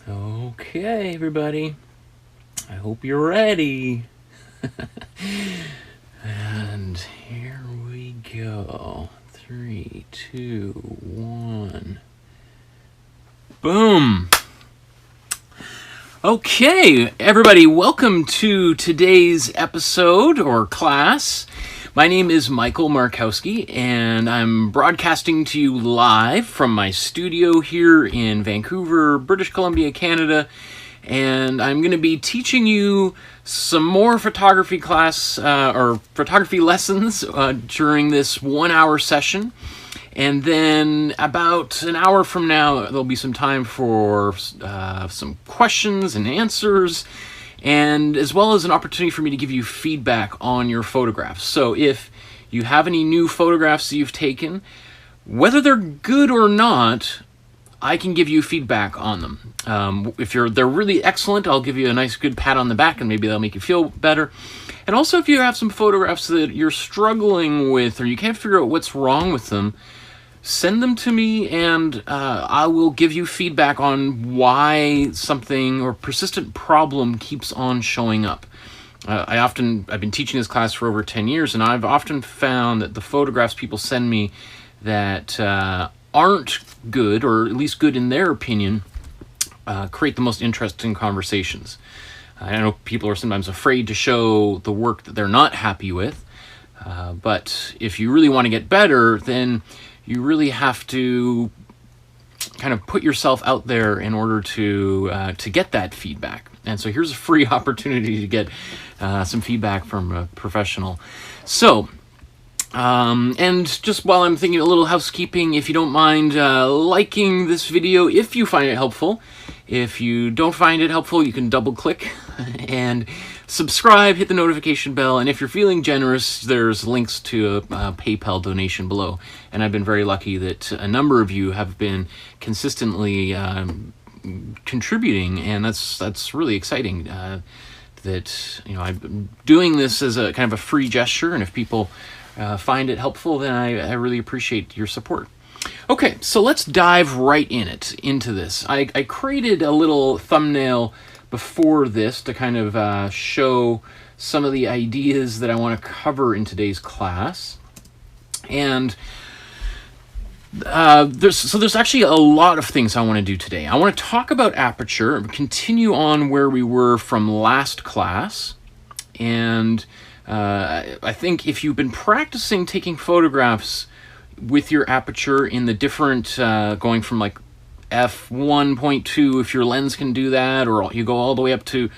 Okay, everybody. I hope you're ready. And here we go. 3, 2, 1. Boom! Okay, everybody, welcome to today's episode or class. My name is Michael Markowsky, and I'm broadcasting to you live from my studio here in Vancouver, British Columbia, Canada. And I'm going to be teaching you some more photography class or photography lessons during this 1-hour session. And then about an hour from now, there'll be some time for some questions and answers, and as well as an opportunity for me to give you feedback on your photographs. So if you have any new photographs that you've taken, whether they're good or not, I can give you feedback on them. If they're really excellent, I'll give you a nice good pat on the back, and maybe that'll make you feel better. And also, if you have some photographs that you're struggling with or you can't figure out what's wrong with them, send them to me, and I will give you feedback on why something or persistent problem keeps on showing up. I've been teaching this class for over 10 years, and I've often found that the photographs people send me that aren't good, or at least good in their opinion, create the most interesting conversations. I know people are sometimes afraid to show the work that they're not happy with, but if you really want to get better, then you really have to kind of put yourself out there in order to get that feedback. And so here's a free opportunity to get some feedback from a professional. So, and just while I'm thinking a little housekeeping, if you don't mind liking this video if you find it helpful. If you don't find it helpful, you can double click and subscribe, hit the notification bell, and if you're feeling generous, there's links to a PayPal donation below. And I've been very lucky that a number of you have been consistently contributing, and that's really exciting. That I'm doing this as a kind of a free gesture, and if people find it helpful, then I really appreciate your support. Okay, so let's dive right into this. I created a little thumbnail before this to kind of show some of the ideas that I want to cover in today's class. And there's actually a lot of things I want to do today. I want to talk about aperture, continue on where we were from last class, and I think if you've been practicing taking photographs with your aperture in the different, going from like f1.2 if your lens can do that, or you go all the way up to,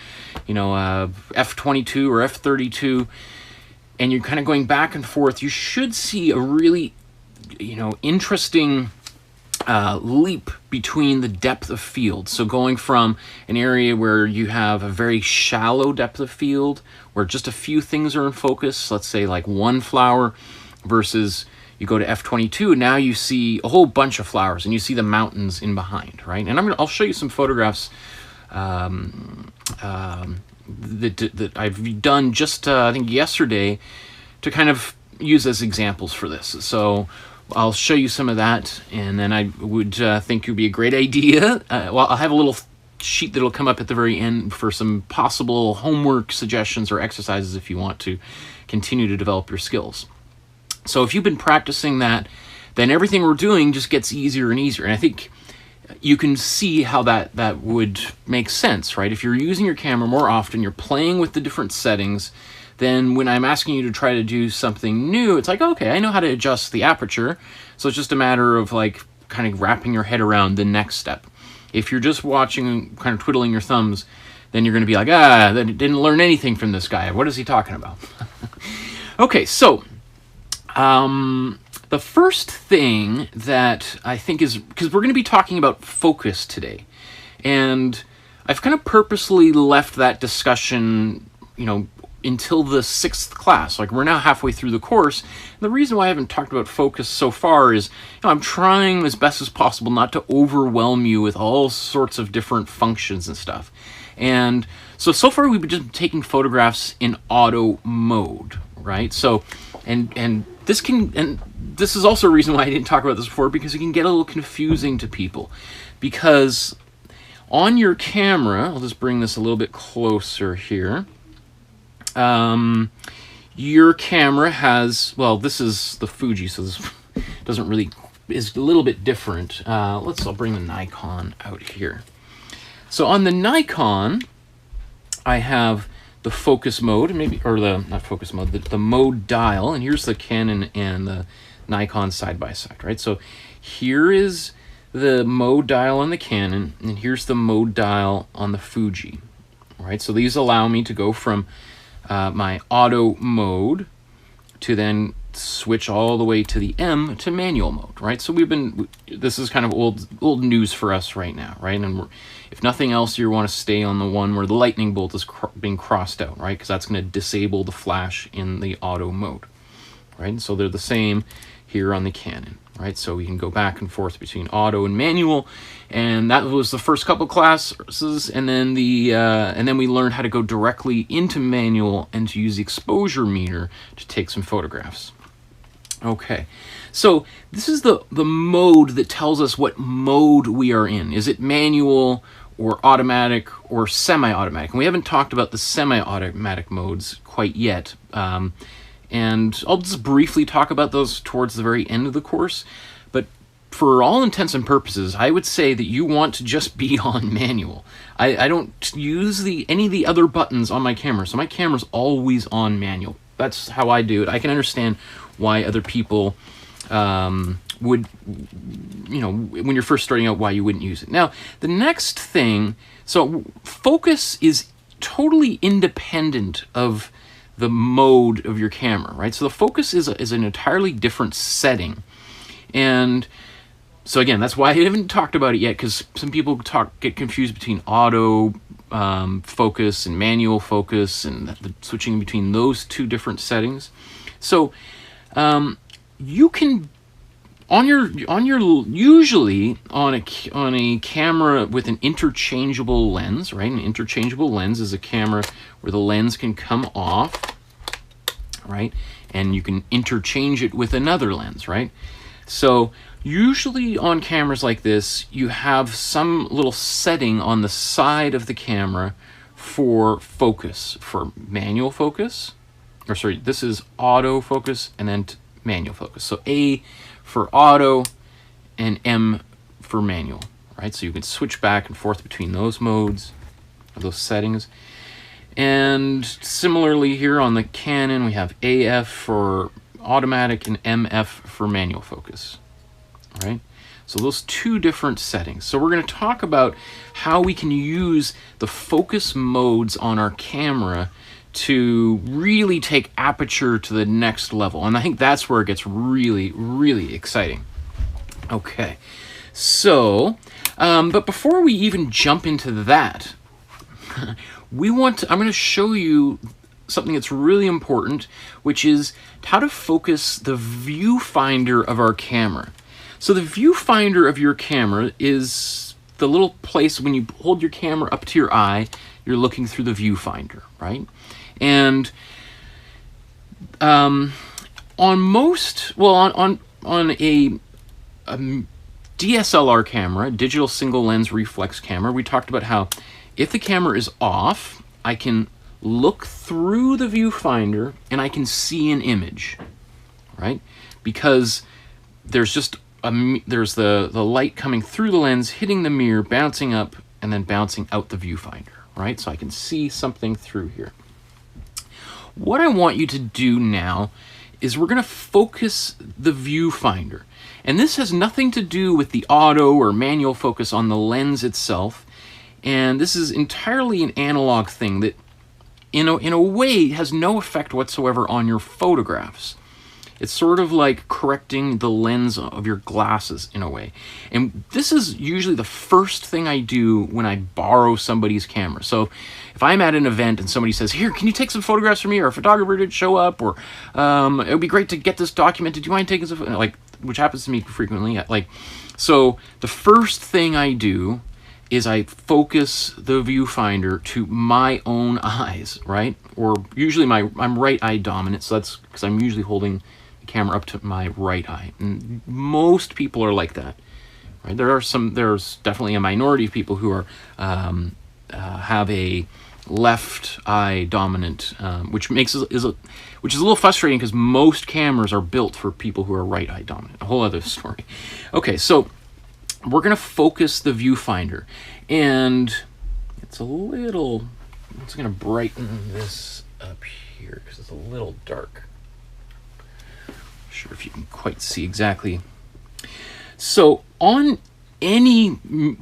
f22 or f32, and you're kind of going back and forth, you should see a really, interesting leap between the depth of field. So going from an area where you have a very shallow depth of field, where just a few things are in focus, let's say like one flower, versus you go to f22, and now you see a whole bunch of flowers, and you see the mountains in behind, right? And I'll show you some photographs that I've done just, I think, yesterday to kind of use as examples for this. So I'll show you some of that, and then I would think it would be a great idea. I'll have a little sheet that'll come up at the very end for some possible homework suggestions or exercises if you want to continue to develop your skills. So if you've been practicing that, then everything we're doing just gets easier and easier. And I think you can see how that would make sense, right? If you're using your camera more often, you're playing with the different settings, then when I'm asking you to try to do something new, it's like, okay, I know how to adjust the aperture. So it's just a matter of like kind of wrapping your head around the next step. If you're just watching, kind of twiddling your thumbs, then you're going to be like, that didn't learn anything from this guy. What is he talking about? Okay, so the first thing that I think is, because we're going to be talking about focus today, and I've kind of purposely left that discussion, until the 6th class. Like, we're now halfway through the course. And the reason why I haven't talked about focus so far is, I'm trying as best as possible not to overwhelm you with all sorts of different functions and stuff. And so far we've been just taking photographs in auto mode, right? So, and this is also a reason why I didn't talk about this before, because it can get a little confusing to people, because On your camera, I'll just bring this a little bit closer here. Your camera has, well, this is the Fuji, so this doesn't really, is a little bit different. I'll bring the Nikon out here. So on the Nikon, I have the focus mode, not focus mode, the mode dial, and here's the Canon and the Nikon side by side, right? So here is the mode dial on the Canon, and here's the mode dial on the Fuji, right? So these allow me to go from my auto mode to then switch all the way to the M to manual mode, right? So this is kind of old news for us right now, right? And if nothing else, you want to stay on the one where the lightning bolt is being crossed out, right? Because that's going to disable the flash in the auto mode, right? So they're the same here on the Canon, right? So we can go back and forth between auto and manual, and that was the first couple classes, and then we learned how to go directly into manual and to use the exposure meter to take some photographs. Okay, so this is the mode that tells us what mode we are in. Is it manual or automatic or semi-automatic? And we haven't talked about the semi-automatic modes quite yet. And I'll just briefly talk about those towards the very end of the course. But for all intents and purposes, I would say that you want to just be on manual. I don't use any of the other buttons on my camera, so my camera's always on manual. That's how I do it. I can understand why other people would, when you're first starting out, why you wouldn't use it. Now, the next thing, so focus is totally independent of the mode of your camera, right? So the focus is an entirely different setting. And so again, that's why I haven't talked about it yet, because some people get confused between auto focus and manual focus, and the switching between those two different settings. So you can usually on a camera with an interchangeable lens, right? An interchangeable lens is a camera where the lens can come off, right? And you can interchange it with another lens, right? So usually on cameras like this, you have some little setting on the side of the camera for focus, for manual focus, or sorry, this is auto focus and then manual focus. So A for auto and M for manual, right? So you can switch back and forth between those modes, those settings. And similarly here on the Canon, we have AF for automatic and MF for manual focus, right? So those two different settings. So we're going to talk about how we can use the focus modes on our camera to really take aperture to the next level. And I think that's where it gets really, really exciting. Okay, so, but before we even jump into that, I'm going to show you something that's really important, which is how to focus the viewfinder of our camera. So the viewfinder of your camera is the little place when you hold your camera up to your eye, you're looking through the viewfinder, right? And on a DSLR camera, digital single lens reflex camera, we talked about how if the camera is off, I can look through the viewfinder and I can see an image, right? Because there's just there's the light coming through the lens, hitting the mirror, bouncing up, and then bouncing out the viewfinder, right? So I can see something through here. What I want you to do now is we're going to focus the viewfinder. And this has nothing to do with the auto or manual focus on the lens itself. And this is entirely an analog thing that, in a way, has no effect whatsoever on your photographs. It's sort of like correcting the lens of your glasses in a way. And this is usually the first thing I do when I borrow somebody's camera. So if I'm at an event and somebody says, here, can you take some photographs for me? Or a photographer did show up, or it would be great to get this documented. Do you mind taking some, which happens to me frequently. So the first thing I do is I focus the viewfinder to my own eyes, right? Or usually I'm right eye dominant, so that's because I'm usually holding the camera up to my right eye. And most people are like that, right? There's definitely a minority of people who are have a left eye dominant, which is a little frustrating because most cameras are built for people who are right eye dominant. A whole other story. Okay, so we're gonna focus the viewfinder, and it's gonna brighten this up here because it's a little dark. Not sure if you can quite see exactly. So on any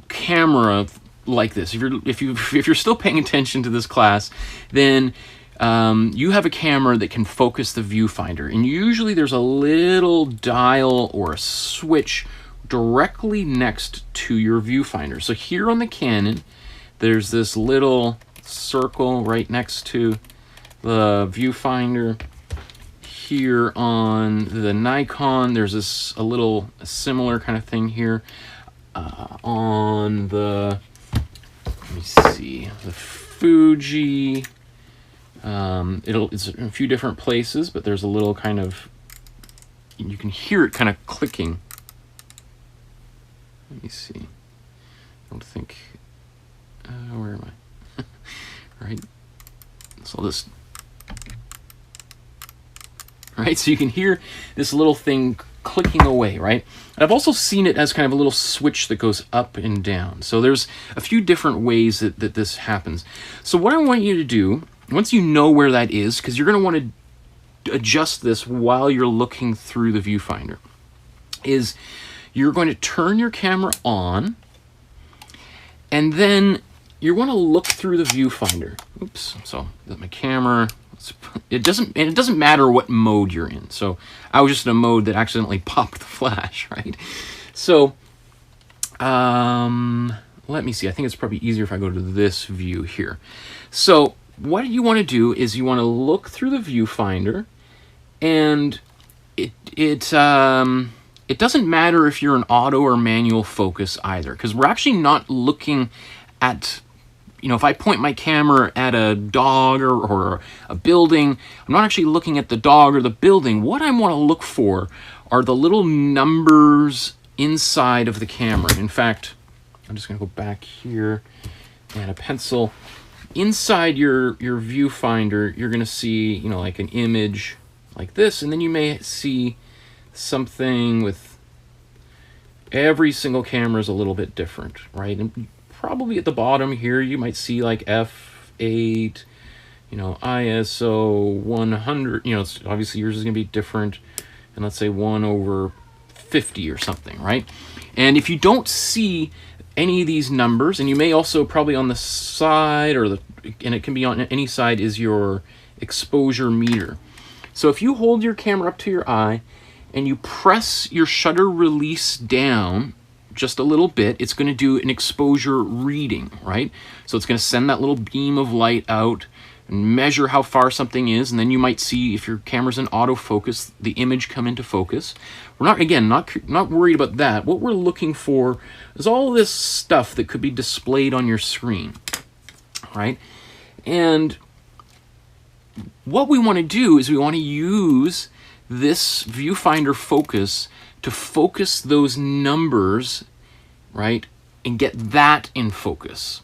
camera like this, if you're still paying attention to this class, then you have a camera that can focus the viewfinder, and usually there's a little dial or a switch directly next to your viewfinder. So here on the Canon, there's this little circle right next to the viewfinder. Here on the Nikon, there's a similar kind of thing here. On the, let me see, the Fuji, it's in a few different places, but there's a little kind of, you can hear it kind of clicking. Let me see. I don't think, where am I? Right. So I'll just, right? So you can hear this little thing clicking away, right? I've also seen it as kind of a little switch that goes up and down. So there's a few different ways that this happens. So what I want you to do, once you know where that is, because you're going to want to adjust this while you're looking through the viewfinder, is you're going to turn your camera on, and then you want to look through the viewfinder. Oops, so that my camera, it doesn't matter what mode you're in. So I was just in a mode that accidentally popped the flash, right? So let me see. I think it's probably easier if I go to this view here. So what you want to do is you want to look through the viewfinder, and it doesn't matter if you're an auto or manual focus either, because we're actually not looking at, if I point my camera at a dog or a building, I'm not actually looking at the dog or the building. What I want to look for are the little numbers inside of the camera. In fact, I'm just going to go back here and a pencil. Inside your viewfinder, you're going to see, like an image like this, and then you may see something with every single camera is a little bit different, right? And probably at the bottom here, you might see like f8, ISO 100, obviously yours is going to be different, and let's say 1/50 or something, right? And if you don't see any of these numbers, and you may also probably on the side, and it can be on any side, is your exposure meter. So if you hold your camera up to your eye and you press your shutter release down just a little bit, it's going to do an exposure reading, right? So it's going to send that little beam of light out and measure how far something is, and then you might see, if your camera's in autofocus, the image come into focus. We're not worried about that. What we're looking for is all this stuff that could be displayed on your screen, right? And what we want to do is we want to use this viewfinder focus to focus those numbers, right, and get that in focus,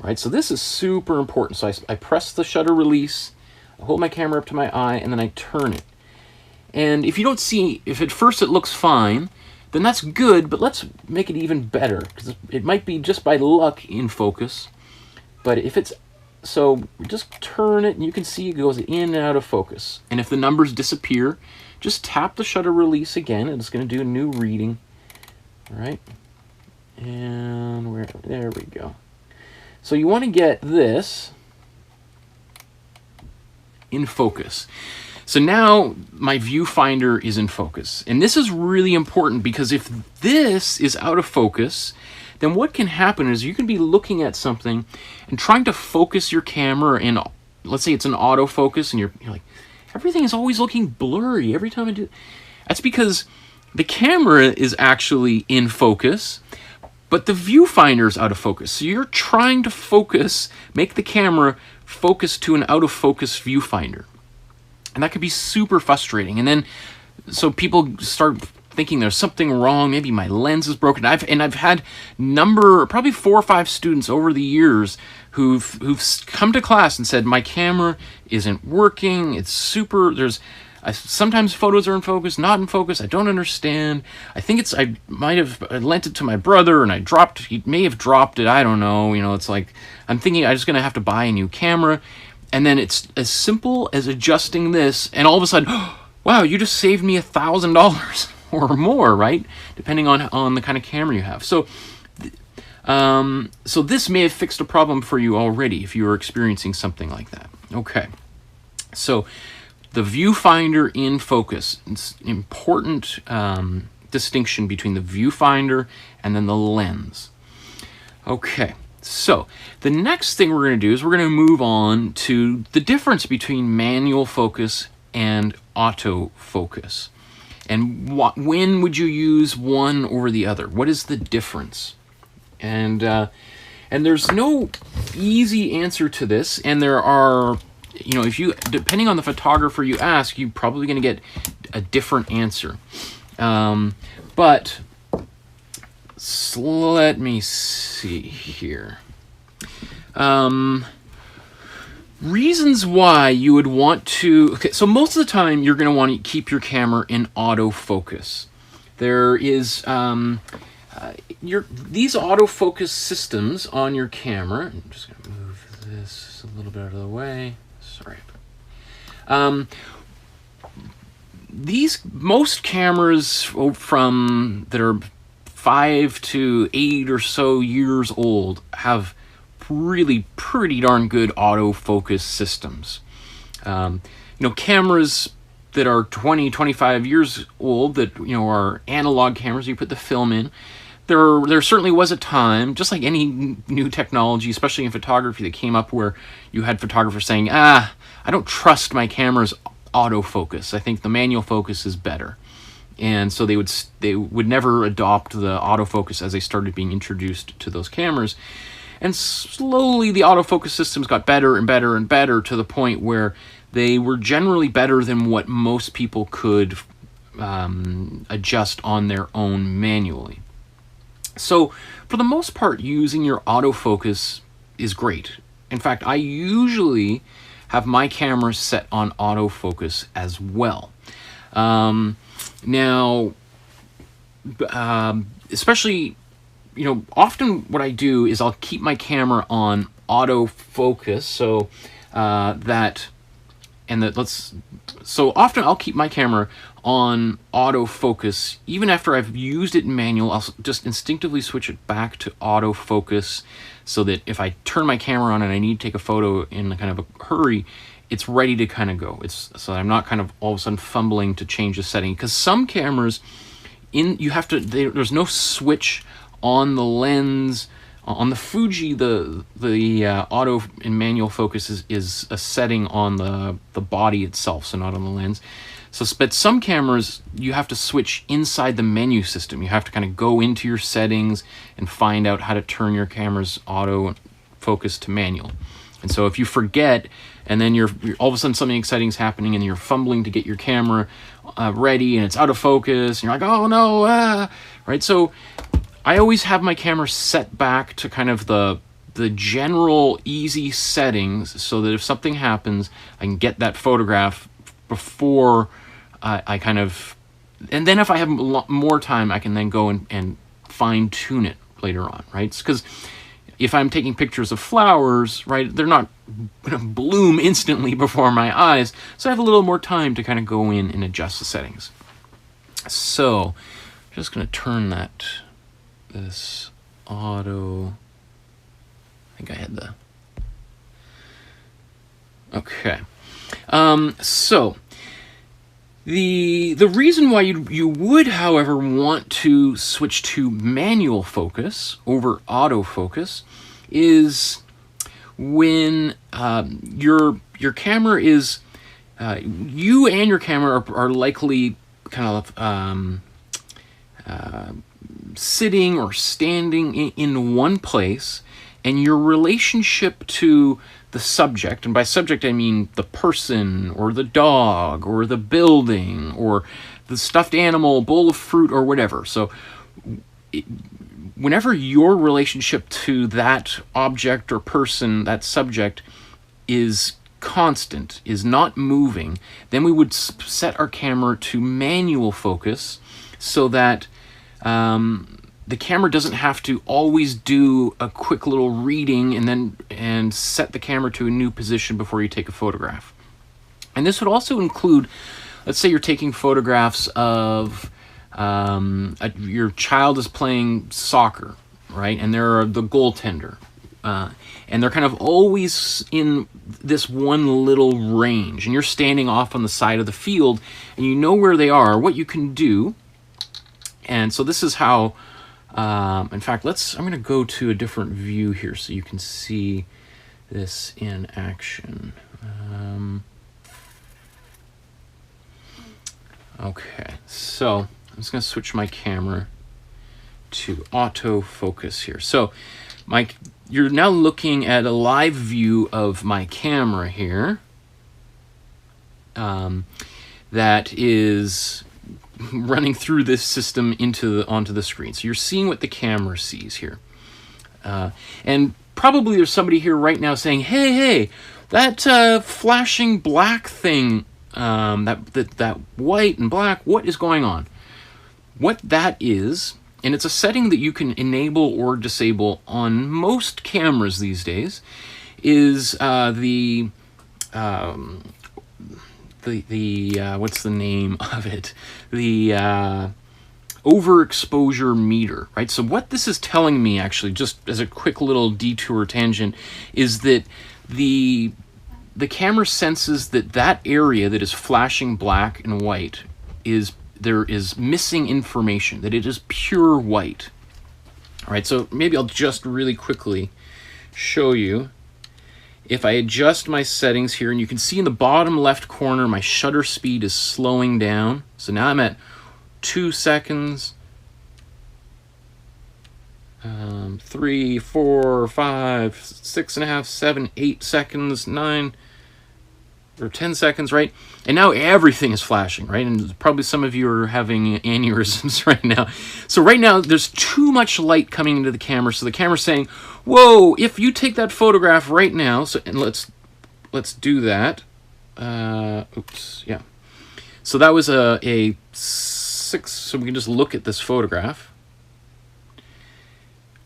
right? So this is super important. So I press the shutter release, I hold my camera up to my eye, and then I turn it. And if you don't see, if at first it looks fine, then that's good, but let's make it even better, because it might be just by luck in focus. But if it's, so just turn it, and you can see it goes in and out of focus. And if the numbers disappear, just tap the shutter release again, and it's going to do a new reading. All right, and there we go. So you want to get this in focus. So now my viewfinder is in focus, and this is really important, because if this is out of focus, then what can happen is you can be looking at something and trying to focus your camera in, let's say it's an autofocus, and you're like, everything is always looking blurry every time I do. That's because the camera is actually in focus, but the viewfinder is out of focus. So you're trying to focus, make the camera focus to an out of focus viewfinder. And that could be super frustrating. And then, so people start thinking there's something wrong, maybe my lens is broken. I've had probably 4 or 5 students over the years who've come to class and said, my camera isn't working, it's super, sometimes photos are in focus, not in focus, I don't understand. I might have lent it to my brother and he may have dropped it, I don't know. It's like, I'm thinking I'm just gonna have to buy a new camera. And then it's as simple as adjusting this, and all of a sudden, wow, you just saved me $1,000 or more, right? Depending on the kind of camera you have. So this may have fixed a problem for you already if you were experiencing something like that. Okay, so the viewfinder in focus. It's an important distinction between the viewfinder and then the lens. Okay, so the next thing we're going to do is we're going to move on to the difference between manual focus and autofocus. And when would you use one over the other? What is the difference? And there's no easy answer to this, and there are, depending on the photographer you ask, you're probably going to get a different answer. But let me see here. Reasons why you would want to... Okay, so most of the time you're going to want to keep your camera in autofocus. There is... these autofocus systems on your camera... I'm just going to move this a little bit out of the way. Sorry. Most cameras that are 5 to 8 or so years old have really pretty darn good autofocus systems. Cameras that are 20, 25 years old that are analog cameras, you put the film in. There certainly was a time, just like any new technology, especially in photography, that came up where you had photographers saying, I don't trust my camera's autofocus. I think the manual focus is better. And so they would never adopt the autofocus as they started being introduced to those cameras. And slowly the autofocus systems got better and better and better to the point where they were generally better than what most people could adjust on their own manually. So for the most part, using your autofocus is great. In fact, I usually have my camera set on autofocus as well. Now, especially, often what I do is I'll keep my camera on autofocus so so often I'll keep my camera on autofocus. Even after I've used it in manual, I'll just instinctively switch it back to autofocus so that if I turn my camera on and I need to take a photo in kind of a hurry, it's ready to kind of go. So I'm not kind of all of a sudden fumbling to change the setting. Because some cameras, there's no switch on the lens. On the Fuji, the auto and manual focus is a setting on the body itself, so not on the lens. But some cameras, you have to switch inside the menu system. You have to kind of go into your settings and find out how to turn your camera's auto focus to manual. And so if you forget, and then you're all of a sudden something exciting is happening and you're fumbling to get your camera ready and it's out of focus, and you're like, oh no, right? So I always have my camera set back to kind of the general easy settings so that if something happens, I can get that photograph before I kind of... And then if I have a lot more time, I can then go and fine-tune it later on, right? Because if I'm taking pictures of flowers, right, they're not going to bloom instantly before my eyes, so I have a little more time to kind of go in and adjust the settings. So I'm just going to turn this auto... I think I had the... Okay. So the reason why you would, however, want to switch to manual focus over autofocus is when your camera is you and your camera are likely kind of sitting or standing in one place, and your relationship to the subject, and by subject I mean the person or the dog or the building or the stuffed animal, bowl of fruit, or whatever. So whenever your relationship to that object or person, that subject, is constant, is not moving, then we would set our camera to manual focus so that the camera doesn't have to always do a quick little reading and set the camera to a new position before you take a photograph. And this would also include, let's say you're taking photographs of your child is playing soccer, right? And they're the goaltender. And they're kind of always in this one little range. And you're standing off on the side of the field, and you know where they are, what you can do. And so this is how, in fact, I'm going to go to a different view here so you can see this in action. Okay, so I'm just going to switch my camera to autofocus here. So you're now looking at a live view of my camera here that is running through this system onto the screen. So you're seeing what the camera sees here. And probably there's somebody here right now saying, hey, that flashing black thing, that white and black, what is going on? What that is, and it's a setting that you can enable or disable on most cameras these days, is what's the name of it? The Overexposure Meter, right? So what this is telling me, actually, just as a quick little detour tangent, is that the camera senses that area that is flashing black and white there is missing information, that it is pure white. All right, so maybe I'll just really quickly show you. If I adjust my settings here, and you can see in the bottom left corner, my shutter speed is slowing down. So now I'm at 2 seconds, 3, 4, 5, 6.5, 7, 8 seconds, 9 or 10 seconds, right? And now everything is flashing, right? And probably some of you are having aneurysms right now. So right now there's too much light coming into the camera, so the camera's saying, whoa, if you take that photograph right now, and let's do that. Oops, yeah. So that was a 6, so we can just look at this photograph.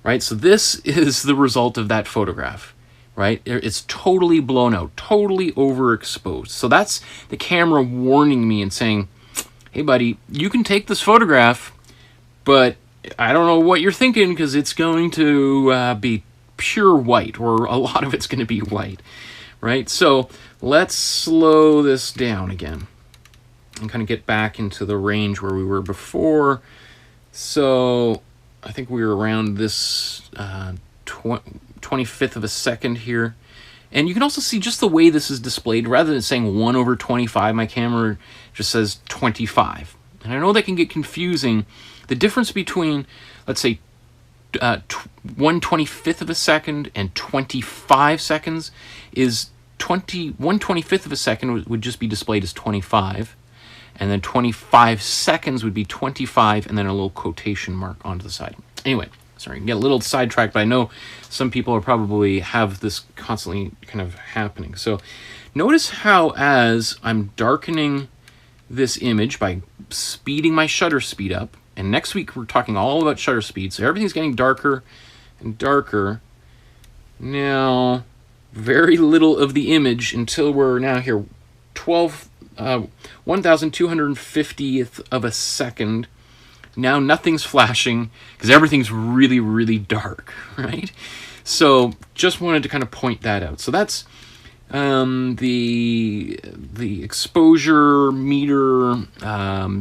Right, so this is the result of that photograph. Right? It's totally blown out, totally overexposed. So that's the camera warning me and saying, hey buddy, you can take this photograph, but I don't know what you're thinking, because it's going to be pure white, or a lot of it's going to be white, right? So let's slow this down again and kind of get back into the range where we were before. So I think we were around this 25th of a second here. And you can also see just the way this is displayed. Rather than saying 1/25, my camera just says 25. And I know that can get confusing. The difference between, let's say, 1/25th of a second and 25 seconds is 1/25th of a second would just be displayed as 25. And then 25 seconds would be 25, and then a little quotation mark onto the side. Anyway, sorry, get a little sidetracked, but I know some people are probably have this constantly kind of happening. So notice how as I'm darkening this image by speeding my shutter speed up, and next week we're talking all about shutter speed, so everything's getting darker and darker. Now, very little of the image until we're now here 1,250th of a second. Now nothing's flashing because everything's really, really dark, right? So just wanted to kind of point that out. So that's the exposure meter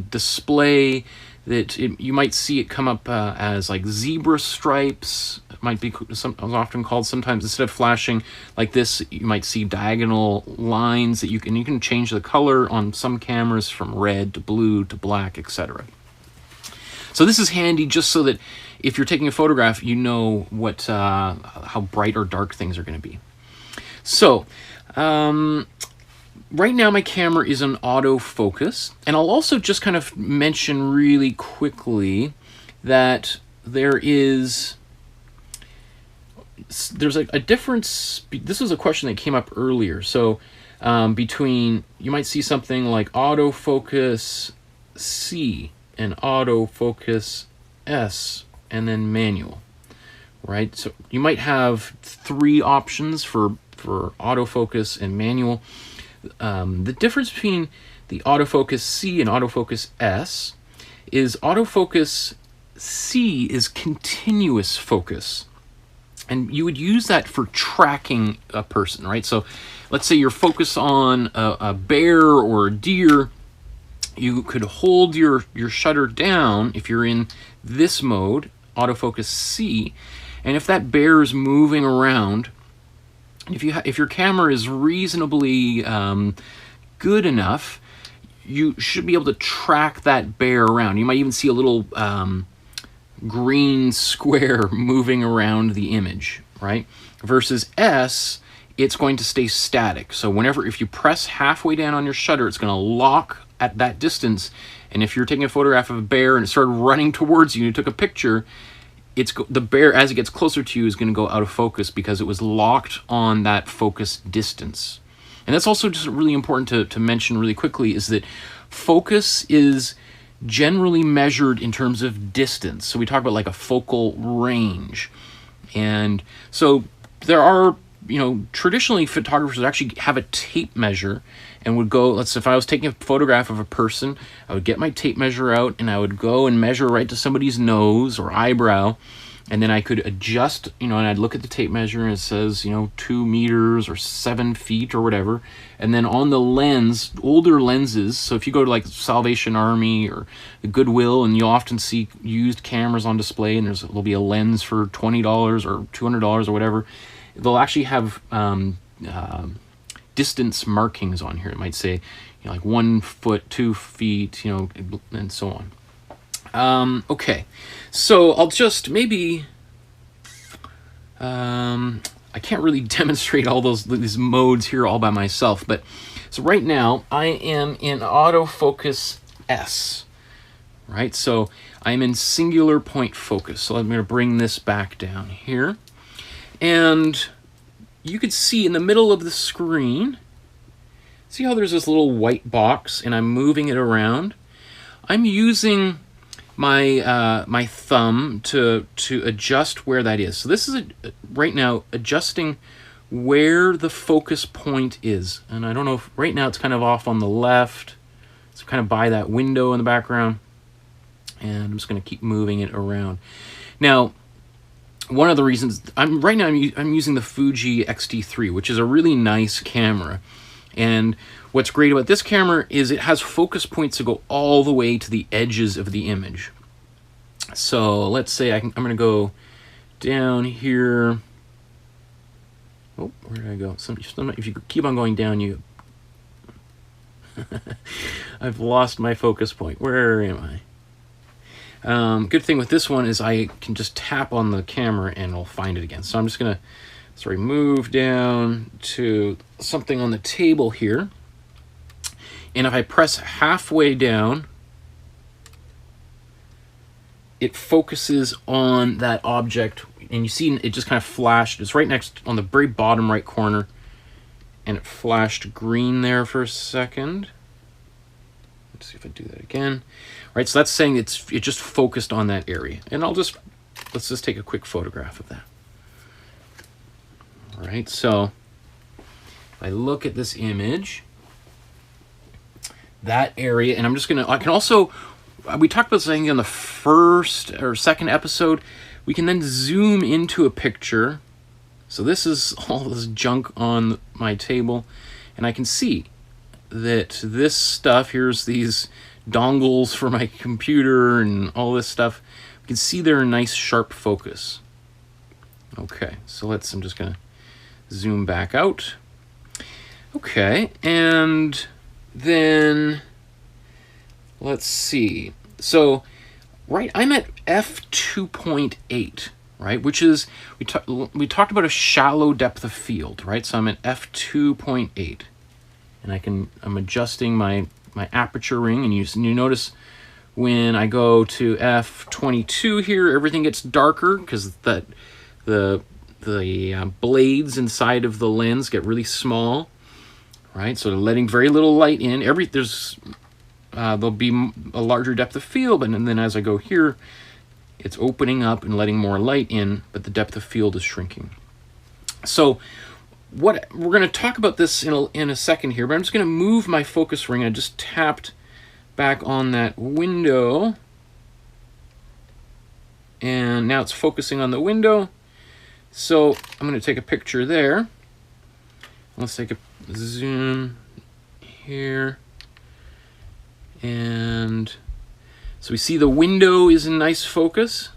display that you might see it come up as like zebra stripes. It might be often called. Sometimes instead of flashing like this, you might see diagonal lines that you can change the color on some cameras from red to blue to black, etc. So this is handy just so that if you're taking a photograph, you know what how bright or dark things are going to be. So right now my camera is an autofocus, and I'll also just kind of mention really quickly that there's a difference. This was a question that came up earlier. So between, you might see something like autofocus C and autofocus S and then manual, right? So you might have 3 options for autofocus and manual. The difference between the autofocus C and autofocus S is autofocus C is continuous focus. And you would use that for tracking a person, right? So let's say you're focused on a bear or a deer. You could hold your shutter down if you're in this mode, autofocus C, and if that bear is moving around, if your camera is reasonably good enough, you should be able to track that bear around. You might even see a little green square moving around the image, right? Versus S, it's going to stay static. So if you press halfway down on your shutter, it's going to lock at that distance. And if you're taking a photograph of a bear and it started running towards you and you took a picture, the bear, as it gets closer to you, is going to go out of focus because it was locked on that focus distance. And that's also just really important to mention really quickly, is that focus is generally measured in terms of distance. So we talk about like a focal range. And so there are, traditionally photographers would actually have a tape measure and would go, let's say if I was taking a photograph of a person, I would get my tape measure out and I would go and measure right to somebody's nose or eyebrow. And then I could adjust, and I'd look at the tape measure and it says, 2 meters or 7 feet or whatever. And then on the lens, older lenses, so if you go to like Salvation Army or the Goodwill, and you'll often see used cameras on display, and there'll be a lens for $20 or $200 or whatever. They'll actually have distance markings on here. It might say, like 1 foot, 2 feet, and so on. Okay, so I'll just maybe, I can't really demonstrate all these modes here all by myself, but so right now I am in autofocus S, right? So I'm in singular point focus. So I'm going to bring this back down here, and you can see in the middle of the screen, see how there's this little white box and I'm moving it around? I'm using my thumb to adjust where that is. So this is right now adjusting where the focus point is. And I don't know if right now it's kind of off on the left. It's kind of by that window in the background. And I'm just going to keep moving it around. Now, one of the reasons I'm using the Fuji XT3, which is a really nice camera. And what's great about this camera is it has focus points to go all the way to the edges of the image. So let's say I'm going to go down here. Oh, where did I go? If you keep on going down, I've lost my focus point. Where am I? Good thing with this one is I can just tap on the camera and it'll find it again. So I'm just going to move down to something on the table here. And if I press halfway down, it focuses on that object. And you see it just kind of flashed. It's right next on the very bottom right corner. And it flashed green there for a second. Let's see if I do that again. All right, so that's saying it just focused on that area. And let's just take a quick photograph of that. All right, so if I look at this image, that area, and I can also, we talked about something in the first or second episode, we can then zoom into a picture. So this is all this junk on my table, and I can see that this stuff, here's these dongles for my computer and all this stuff. You can see they're a nice sharp focus. Okay, so I'm just gonna zoom back out. Okay, and then let's see. So I'm at f2.8, right? Which is, we talked about a shallow depth of field, right? So I'm at f2.8. And I'm adjusting my aperture ring, and you notice when I go to f22 here, everything gets darker because the blades inside of the lens get really small, right? So they're letting very little light in. There'll be a larger depth of field, and then as I go here, it's opening up and letting more light in, but the depth of field is shrinking. So we're going to talk about this in a second here, but I'm just going to move my focus ring. I just tapped back on that window, and now it's focusing on the window. So I'm going to take a picture there. Let's take a zoom here. And so we see the window is in nice focus.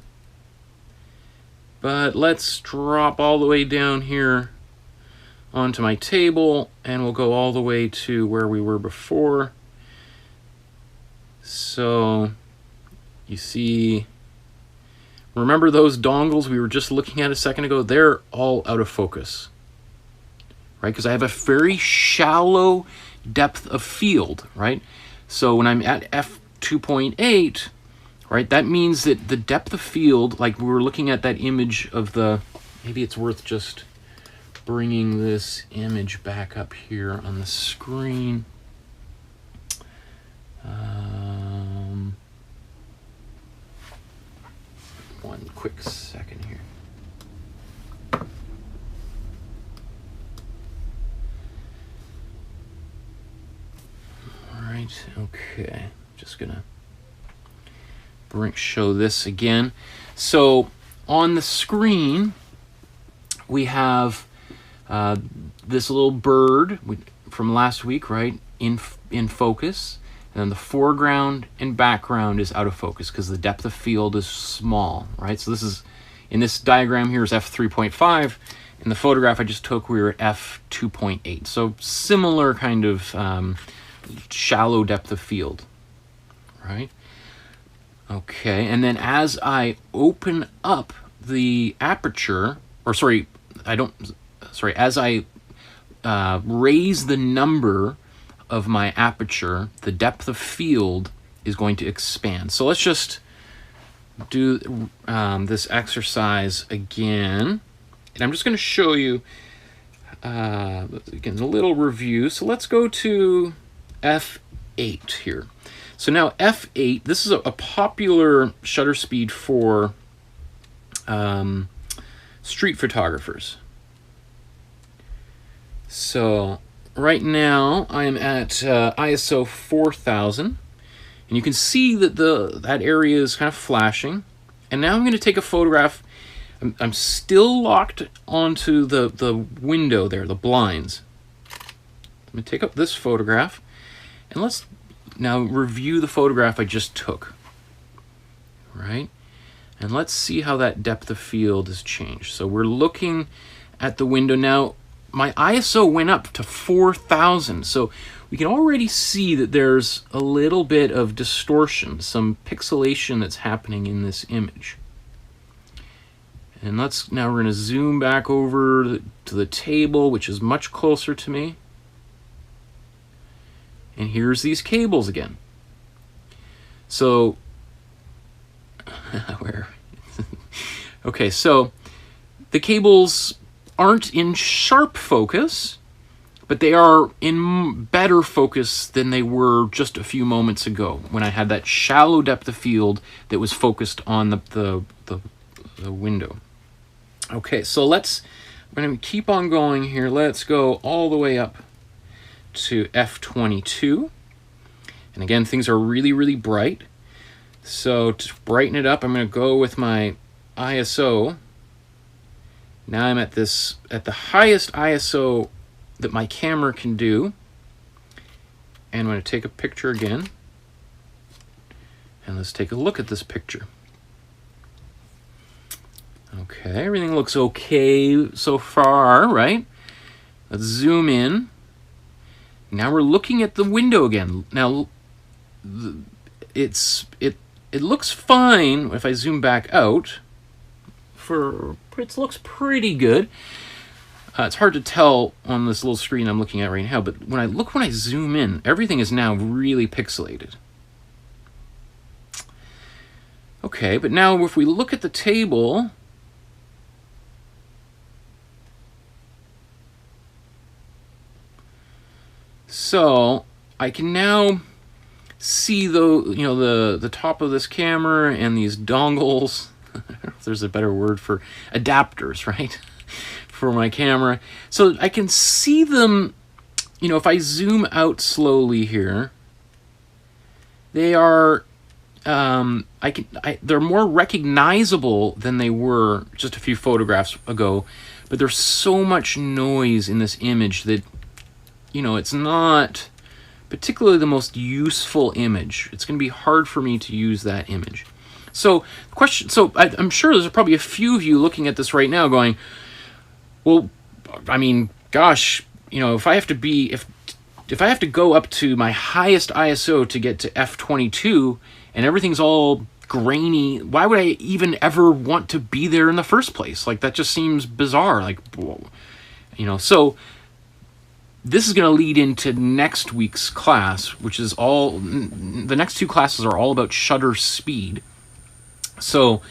But let's drop all the way down here onto my table, and we'll go all the way to where we were before. So you see, remember those dongles we were just looking at a second ago? They're all out of focus, right? Because I have a very shallow depth of field, right? So when I'm at f2.8, right, that means that the depth of field, like we were looking at that image of maybe it's worth just bringing this image back up here on the screen. One quick second here. All right, okay, just gonna show this again. So on the screen, we have this little bird from last week, right, in focus. And then the foreground and background is out of focus because the depth of field is small, right? So this is, in this diagram here is f3.5. In the photograph I just took, we were at f2.8. So similar kind of shallow depth of field, right? Okay, and then as I open up the aperture, as I raise the number of my aperture, the depth of field is going to expand. So let's just do this exercise again. And I'm just going to show you, again, a little review. So let's go to f8 here. So now f8, this is a popular shutter speed for street photographers. So right now I'm at ISO 4000, and you can see that that area is kind of flashing. And now I'm going to take a photograph. I'm still locked onto the window there, the blinds. I'm going to take up this photograph, and let's now review the photograph I just took, right? And let's see how that depth of field has changed. So we're looking at the window now. My ISO went up to 4000, so we can already see that there's a little bit of distortion, some pixelation that's happening in this image. And now we're going to zoom back over to the table, which is much closer to me. And here's these cables again. So, okay, so the cables aren't in sharp focus, but they are in better focus than they were just a few moments ago when I had that shallow depth of field that was focused on the window. Okay, so I'm going to keep on going here. Let's go all the way up to f22. And again, things are really, really bright. So to brighten it up, I'm going to go with my ISO. Now I'm at the highest ISO that my camera can do. And I'm going to take a picture again. And let's take a look at this picture. Okay, everything looks okay so far, right? Let's zoom in. Now we're looking at the window again. Now it looks fine if I zoom back out. It looks pretty good. It's hard to tell on this little screen I'm looking at right now, but when I zoom in, everything is now really pixelated. Okay, but now if we look at the table, so I can now see the top of this camera and these dongles. If there's a better word for adapters, right? For my camera. So I can see them, if I zoom out slowly here, they are they're more recognizable than they were just a few photographs ago, but there's so much noise in this image that it's not particularly the most useful image. It's going to be hard for me to use that image. So I'm sure there's probably a few of you looking at this right now going, well, I mean, gosh, if I have to go up to my highest ISO to get to f22 and everything's all grainy, why would I even ever want to be there in the first place? Like, that just seems bizarre. Like, so this is going to lead into next week's class, which is the next two classes are all about shutter speed. So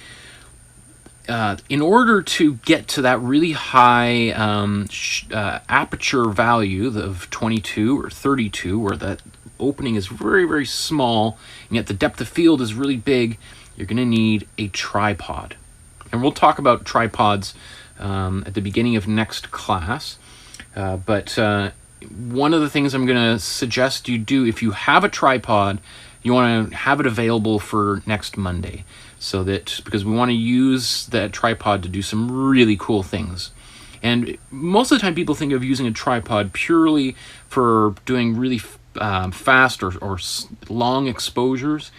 in order to get to that really high aperture value of 22 or 32, where that opening is very, very small, and yet the depth of field is really big, you're going to need a tripod. And we'll talk about tripods at the beginning of next class. But one of the things I'm going to suggest you do, if you have a tripod, you want to have it available for next Monday. Because we want to use that tripod to do some really cool things. And most of the time people think of using a tripod purely for doing really fast or long exposures,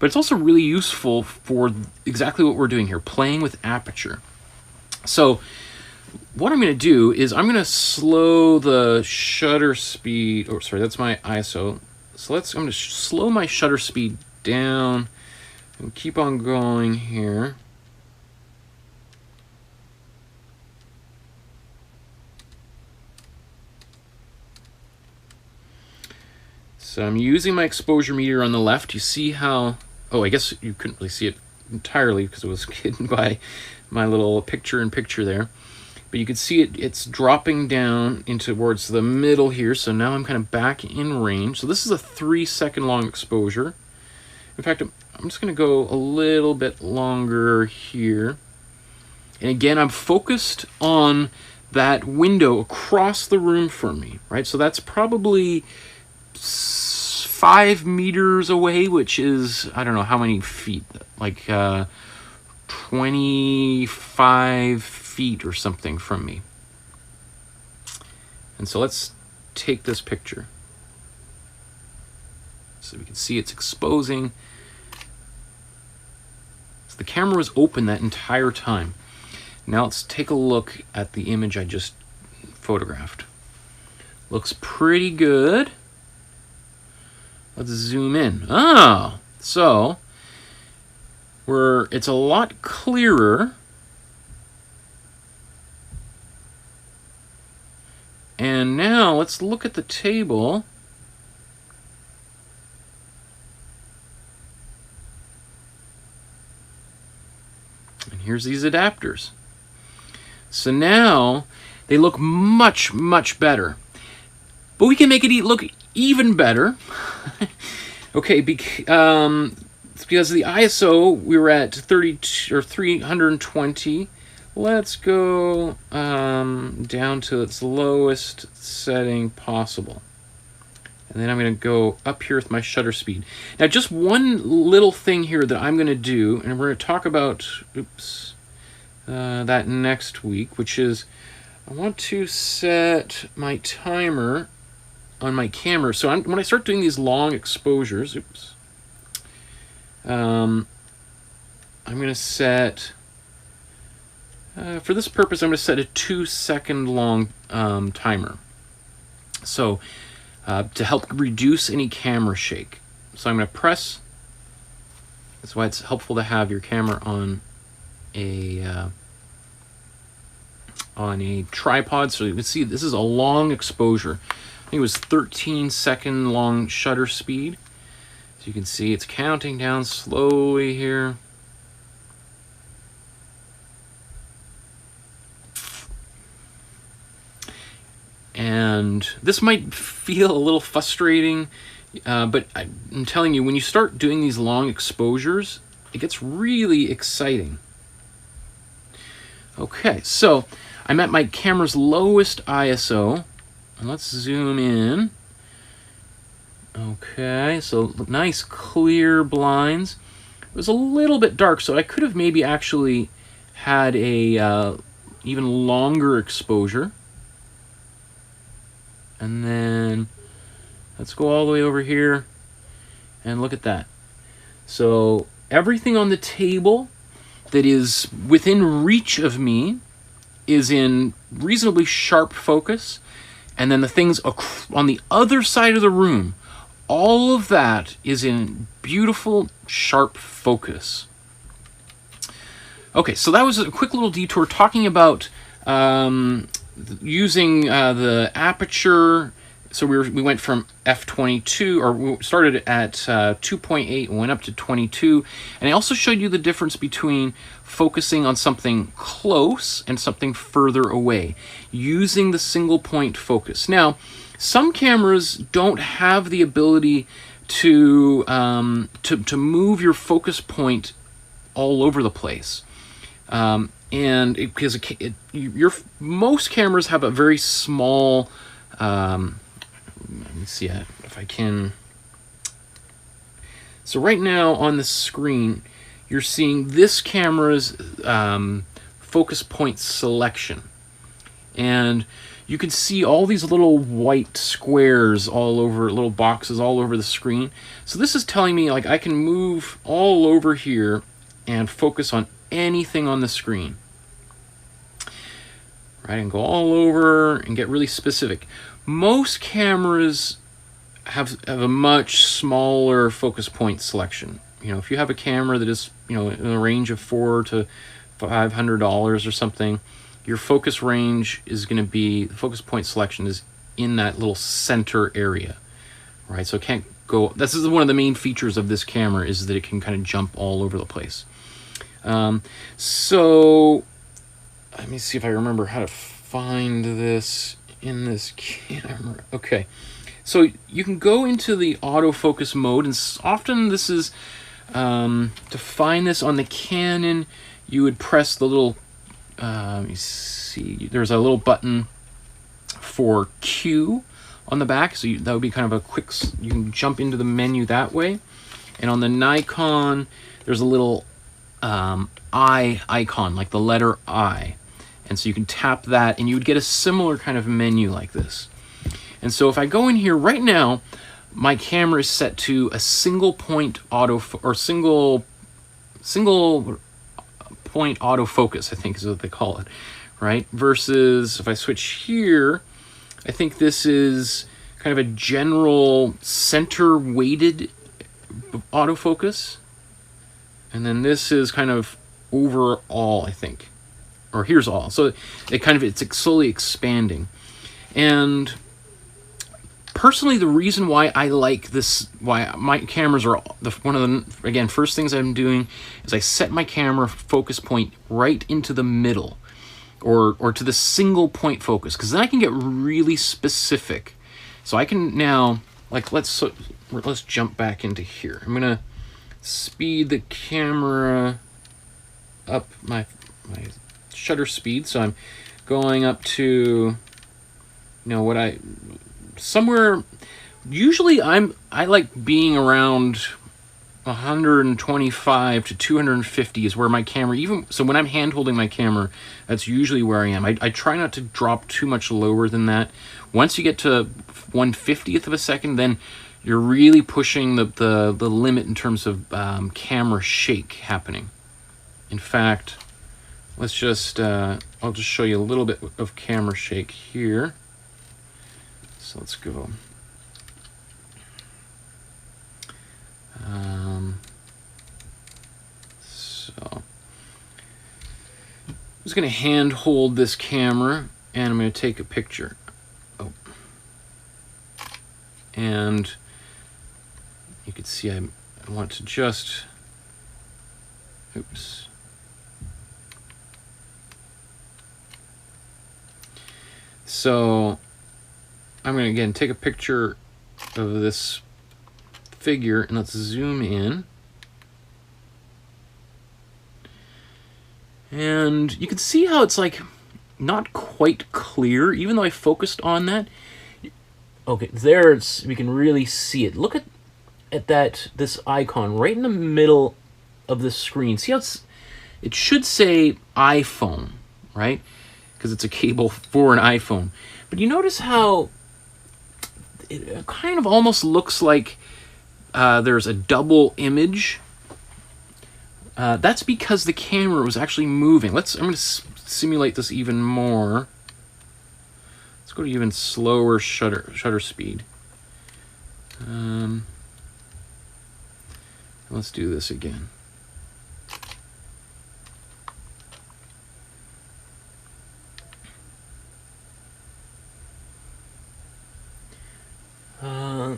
but it's also really useful for exactly what we're doing here, playing with aperture. So what I'm going to do is I'm going to slow the shutter speed, that's my ISO. So I'm going to slow my shutter speed down and keep on going here. So I'm using my exposure meter on the left. You see how, I guess you couldn't really see it entirely because it was hidden by my little picture-in-picture there. But you can see it's dropping down towards the middle here. So now I'm kind of back in range. So this is a 3-second long exposure. In fact, I'm just going to go a little bit longer here. And again, I'm focused on that window across the room from me, right? So that's probably 5 meters away, which is, I don't know how many feet, like 25 feet or something from me. And so let's take this picture. So we can see it's exposing. So the camera was open that entire time. Now let's take a look at the image I just photographed. Looks pretty good. Let's zoom in. Oh, so it's a lot clearer. And now let's look at the table. And here's these adapters. So now they look much, much better. But we can make it look even better. Okay, because the ISO, we were at 32 or 320. Let's go down to its lowest setting possible. And then I'm going to go up here with my shutter speed. Now, just one little thing here that I'm going to do, and we're going to talk about that next week, which is I want to set my timer on my camera. So when I start doing these long exposures, I'm going to set... for this purpose, I'm going to set a 2-second long timer. So to help reduce any camera shake. So I'm going to press. That's why it's helpful to have your camera on a on a tripod, so you can see this is a long exposure. I think it was 13-second long shutter speed. So you can see it's counting down slowly here. And this might feel a little frustrating, but I'm telling you, when you start doing these long exposures, it gets really exciting. Okay, so I'm at my camera's lowest ISO, and let's zoom in. Okay, so nice clear blinds. It was a little bit dark, so I could have maybe actually had a even longer exposure. And then let's go all the way over here and look at that. So everything on the table that is within reach of me is in reasonably sharp focus, and then the things on the other side of the room, all of that is in beautiful sharp focus. Okay, so that was a quick little detour talking about using the aperture. So we went from f22, or we started at 2.8 and went up to 22. And I also showed you the difference between focusing on something close and something further away, using the single point focus. Now, some cameras don't have the ability to move your focus point all over the place. And because most cameras have a very small, let me see if I can. So right now on the screen, you're seeing this camera's focus point selection. And you can see all these little white squares all over, little boxes all over the screen. So this is telling me, like, I can move all over here and focus on anything on the screen. Right, and go all over and get really specific. Most cameras have a much smaller focus point selection. You know, if you have a camera that is, you know, in the range of $400 to $500 or something, your focus range is going to be, the focus point selection is in that little center area, right? So it can't go, this is one of the main features of this camera, is that it can kind of jump all over the place. So let me see if I remember how to find this in this camera. Okay, so you can go into the autofocus mode, and often this is, to find this on the Canon, you would press the little, let me see, there's a little button for Q on the back, so that would be kind of a quick, you can jump into the menu that way. And on the Nikon, there's a little I icon, like the letter I. And so you can tap that, and you would get a similar kind of menu like this. And so if I go in here right now, my camera is set to a single point single point autofocus, I think is what they call it, right? Versus if I switch here, I think this is kind of a general center weighted autofocus. And then this is kind of overall, I think. Or here's all. So it's slowly expanding. And personally, the reason why I like this, why my cameras are, one of the, again, first things I'm doing is I set my camera focus point right into the middle, or to the single point focus, because then I can get really specific. So I can now, like, let's jump back into here. I'm gonna speed the camera up, my shutter speed, so I'm going up to, you know, somewhere, usually I like being around 125 to 250 is where my camera, even so when I'm hand holding my camera, that's usually where I am. I try not to drop too much lower than that. Once you get to 1/50th of a second, then you're really pushing the limit in terms of camera shake happening. In fact, let's just, I'll just show you a little bit of camera shake here. So let's go. just going to hand hold this camera and I'm going to take a picture. Oh. And you can see I want to just, oops. So I'm going to again take a picture of this figure and let's zoom in. And you can see how it's like not quite clear, even though I focused on that. Okay, there it's, we can really see it. Look at this icon right in the middle of the screen. See how it should say iPhone, right? Because it's a cable for an iPhone. But you notice how it kind of almost looks like there's a double image. That's because the camera was actually moving. I'm going to simulate this even more. Let's go to even slower shutter speed. Let's do this again.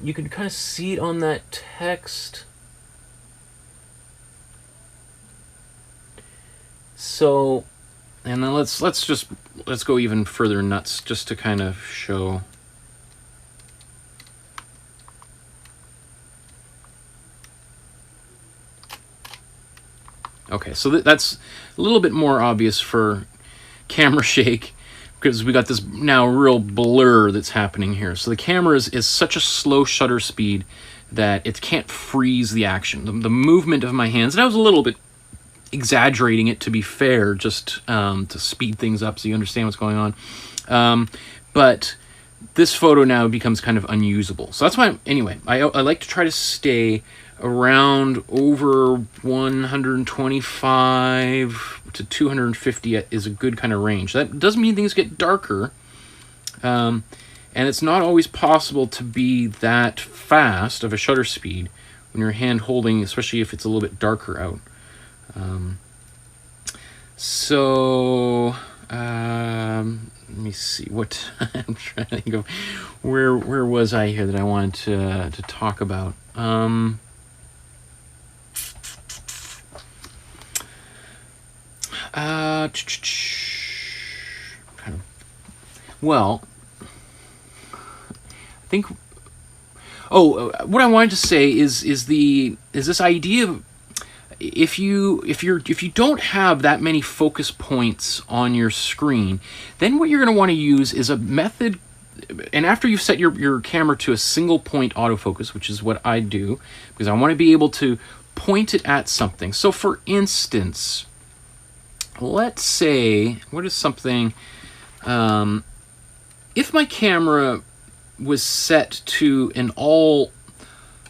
You can kind of see it on that text. So, and then let's go even further nuts just to kind of show. Okay, so that's a little bit more obvious for camera shake because we got this now real blur that's happening here. So the camera is such a slow shutter speed that it can't freeze the action. The movement of my hands, and I was a little bit exaggerating it to be fair, just to speed things up so you understand what's going on. But this photo now becomes kind of unusable. So that's why, anyway, I like to try to stay around over 125 to 250 is a good kind of range. That doesn't mean things get darker. And it's not always possible to be that fast of a shutter speed when you're hand holding, especially if it's a little bit darker out. Let me see what I'm trying to think of. Where was I here that I wanted to talk about? Well, I think. Oh, what I wanted to say is this idea of if you don't have that many focus points on your screen, then what you're going to want to use is a method. And after you've set your camera to a single point autofocus, which is what I do, because I want to be able to point it at something. So for instance, let's say, what is something, if my camera was set to an all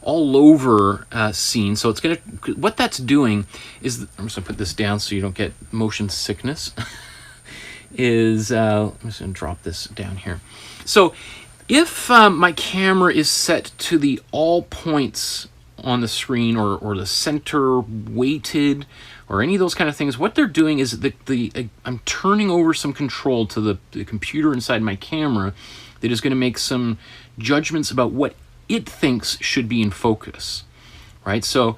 over scene, so it's gonna, what that's doing is, I'm just gonna put this down so you don't get motion sickness, is, I'm just gonna drop this down here. So if my camera is set to the all points on the screen or the center weighted or any of those kind of things, what they're doing is I'm turning over some control to the computer inside my camera that is going to make some judgments about what it thinks should be in focus, right? So,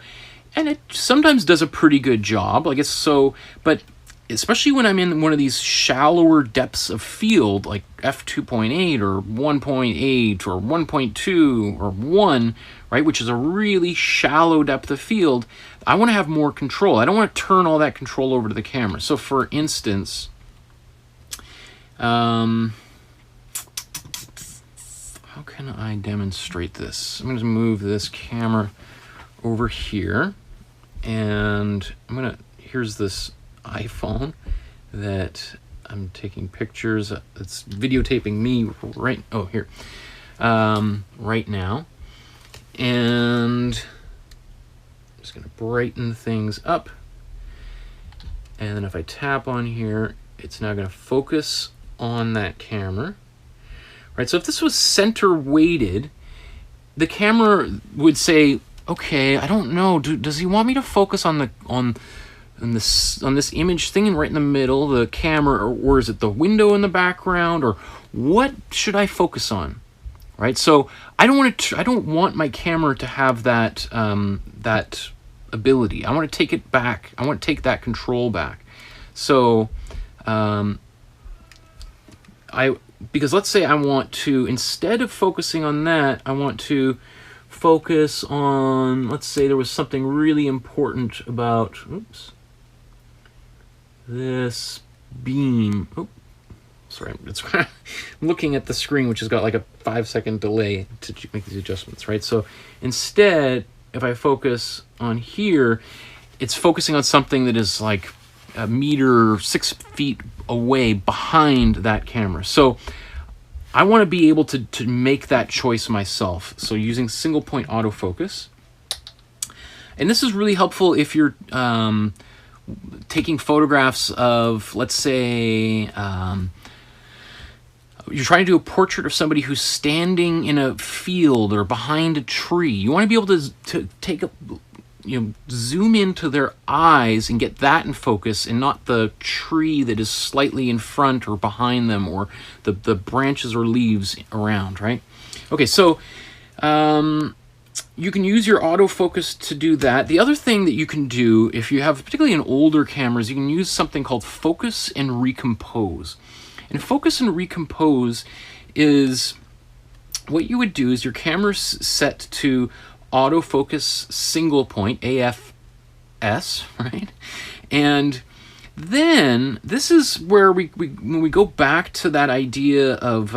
and it sometimes does a pretty good job, I guess. So, but especially when I'm in one of these shallower depths of field, like f2.8 or 1.8 or 1.2 or 1, right, which is a really shallow depth of field, I want to have more control. I don't want to turn all that control over to the camera. So for instance, how can I demonstrate this? I'm going to move this camera over here, and here's this iPhone that I'm taking pictures. It's videotaping me right now, and I'm just going to brighten things up, and then if I tap on here, it's now going to focus on that camera. Right, so if this was center weighted, the camera would say, okay, I don't know, does he want me to focus on on this image thing right in the middle, the camera, or is it the window in the background, or what should I focus on? Right? So I don't want my camera to have that that ability. I want to take it back. I want to take that control back. So because let's say I want to, instead of focusing on that, I want to focus on, let's say there was something really important about, oops, this beam. Oh, sorry, I'm looking at the screen, which has got like a 5-second delay to make these adjustments, right? So instead, if I focus on here, it's focusing on something that is like a meter, 6 feet away behind that camera. So I want to be able to make that choice myself. So using single point autofocus. And this is really helpful if you're taking photographs of, let's say, you're trying to do a portrait of somebody who's standing in a field or behind a tree. You want to be able to take a, zoom into their eyes and get that in focus, and not the tree that is slightly in front or behind them, or the branches or leaves around, right? Okay, so you can use your autofocus to do that. The other thing that you can do, if you have particularly in older cameras, you can use something called focus and recompose. And focus and recompose is, what you would do is your camera's set to autofocus single point, AFS, right? And then this is where when we go back to that idea of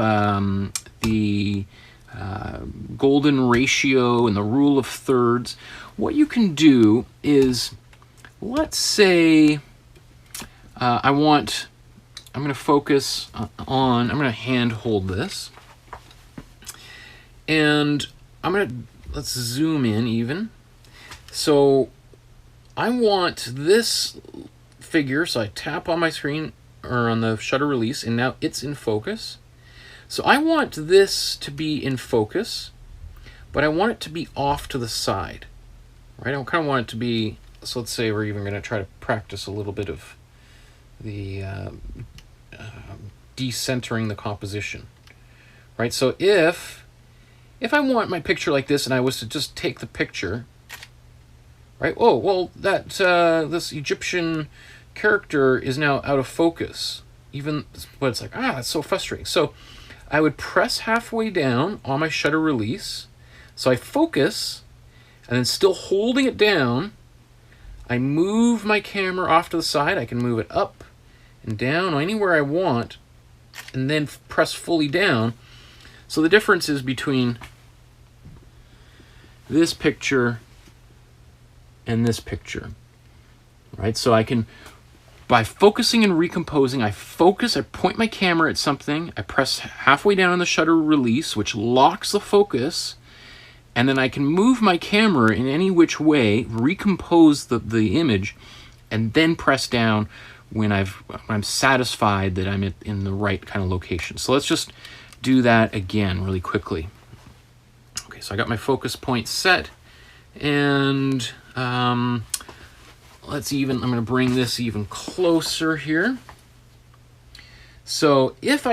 the golden ratio and the rule of thirds. What you can do is, let's say I'm going to focus on, I'm going to hand hold this, and let's zoom in even. So I want this figure, so I tap on my screen or on the shutter release, and now it's in focus. So I want this to be in focus, but I want it to be off to the side, right? I kind of want it to be, so let's say we're even going to try to practice a little bit of the decentering the composition, right? So if I want my picture like this and I was to just take the picture, right? Oh, well, that this Egyptian character is now out of focus. But it's like, that's so frustrating. So I would press halfway down on my shutter release. So I focus, and then still holding it down, I move my camera off to the side. I can move it up and down anywhere I want, and then press fully down. So the difference is between this picture and this picture, right? So I can, by focusing and recomposing, I point my camera at something, I press halfway down on the shutter release, which locks the focus, and then I can move my camera in any which way, recompose the image, and then press down when I'm satisfied that I'm in the right kind of location. So let's just do that again really quickly. Okay, so I got my focus point set, and I'm going to bring this even closer here. So if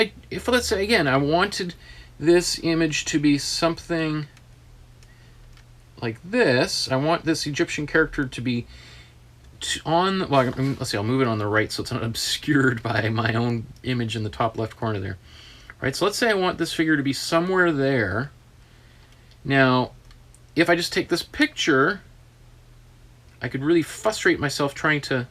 let's say again, I wanted this image to be something like this. I want this Egyptian character to be let's see, I'll move it on the right so it's not obscured by my own image in the top left corner there. Right, so let's say I want this figure to be somewhere there. Now, if I just take this picture, I could really frustrate myself trying to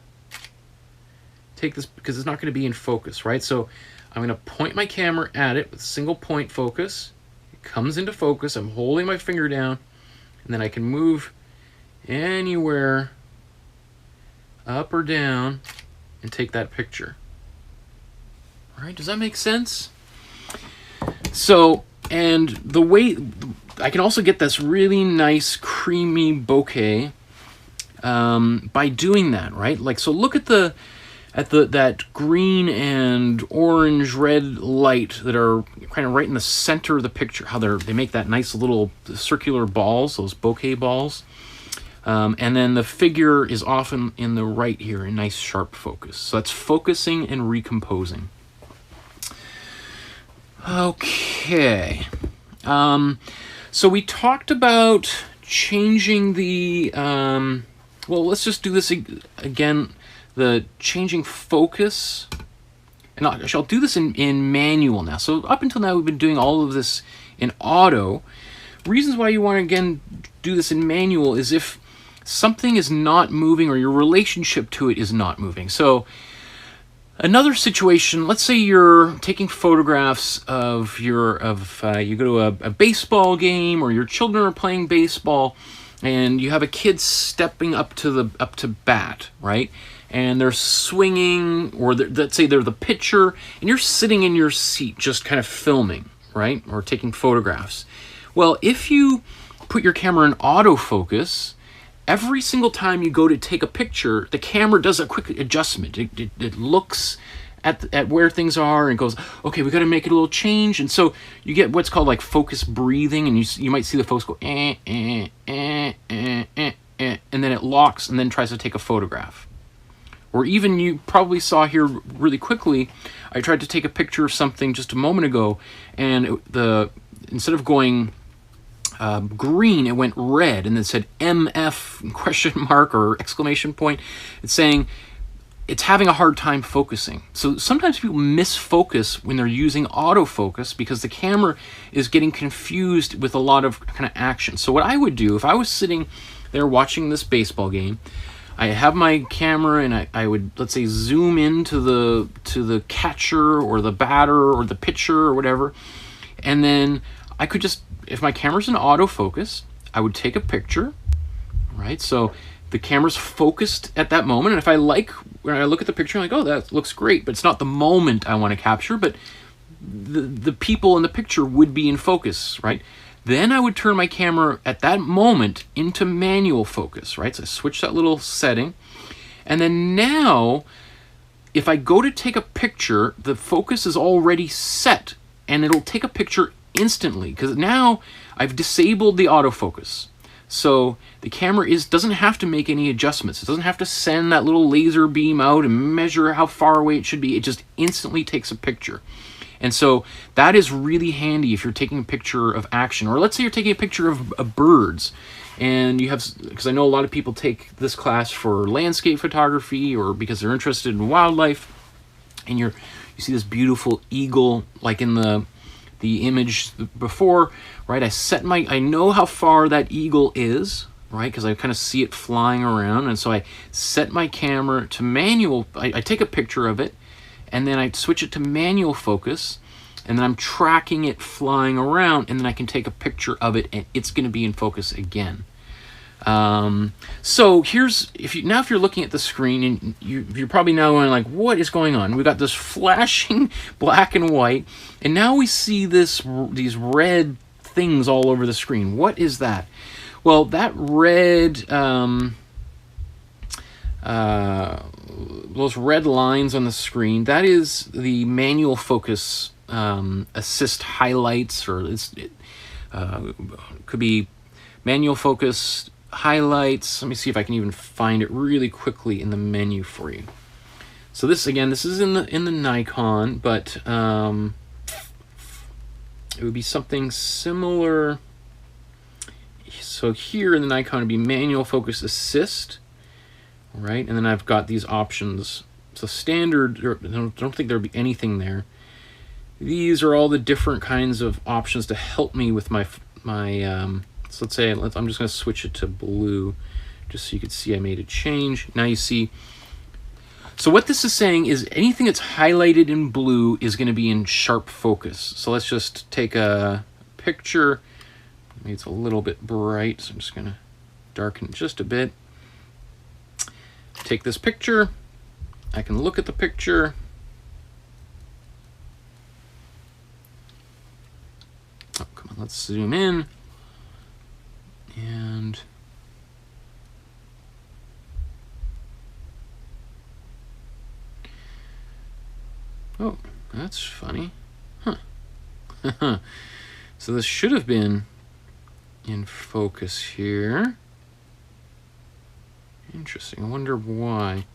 take this because it's not going to be in focus, right? So I'm going to point my camera at it with single point focus. It comes into focus. I'm holding my finger down, and then I can move anywhere up or down and take that picture. All right, does that make sense? So, and the way I can also get this really nice creamy bokeh by doing that, right? Like, so look at that green and orange red light that are kind of right in the center of the picture, how they make that nice little circular balls, those bokeh balls. And then the figure is often in the right here, a nice sharp focus. So that's focusing and recomposing. Okay. So we talked about changing the, well, let's just do this again, the changing focus. And I'll do this in manual now. So up until now, we've been doing all of this in auto. Reasons why you want to, again, do this in manual is if something is not moving or your relationship to it is not moving. So another situation, let's say you're taking photographs of you go to a baseball game, or your children are playing baseball, and you have a kid stepping up to bat, right? And they're swinging, or let's say they're the pitcher, and you're sitting in your seat just kind of filming, right? Or taking photographs. Well, if you put your camera in autofocus, every single time you go to take a picture, the camera does a quick adjustment. It looks at where things are and goes, okay, we got to make it a little change. And so you get what's called like focus breathing, and you might see the focus go, and then it locks and then tries to take a photograph. Or even you probably saw here really quickly, I tried to take a picture of something just a moment ago, and instead of going green, it went red, and it said MF question mark or exclamation point. It's saying it's having a hard time focusing. So sometimes people misfocus when they're using autofocus because the camera is getting confused with a lot of kind of action. So what I would do if I was sitting there watching this baseball game, I have my camera and I would, let's say, zoom into the catcher or the batter or the pitcher or whatever, and then I could just, if my camera's in autofocus, I would take a picture, right? So the camera's focused at that moment, and if I like, when I look at the picture, I'm like, oh, that looks great, but it's not the moment I want to capture, but the people in the picture would be in focus, right? Then I would turn my camera at that moment into manual focus, right? So I switch that little setting. And then now, if I go to take a picture, the focus is already set, and it'll take a picture instantly, because now I've disabled the autofocus. So the camera doesn't have to make any adjustments. It doesn't have to send that little laser beam out and measure how far away it should be. It just instantly takes a picture. And so that is really handy if you're taking a picture of action. Or let's say you're taking a picture of birds, and you have, because I know a lot of people take this class for landscape photography or because they're interested in wildlife, and you see this beautiful eagle like in the image before, right? I know how far that eagle is, right? Because I kind of see it flying around, and so I set my camera to manual. I take a picture of it, and then I switch it to manual focus, and then I'm tracking it flying around, and then I can take a picture of it, and it's going to be in focus again. So here's, if you're looking at the screen, and you're probably now going like, what is going on? We've got this flashing black and white, and now we see these red things all over the screen. What is that? Well, that red, those red lines on the screen, that is the manual focus assist highlights, or it could be manual focus highlights. Let me see if I can even find it really quickly in the menu for you. So this, again, this is in the Nikon, but it would be something similar. So here in the Nikon, it would be manual focus assist, right? And then I've got these options. So standard, I don't think there'd be anything there. These are all the different kinds of options to help me with my so let's say, I'm just going to switch it to blue, just so you can see I made a change. Now you see, so what this is saying is anything that's highlighted in blue is going to be in sharp focus. So let's just take a picture. Maybe it's a little bit bright, so I'm just going to darken it just a bit. Take this picture. I can look at the picture. Oh, come on, let's zoom in. And oh, that's funny. Huh. So this should have been in focus here. Interesting. I wonder why.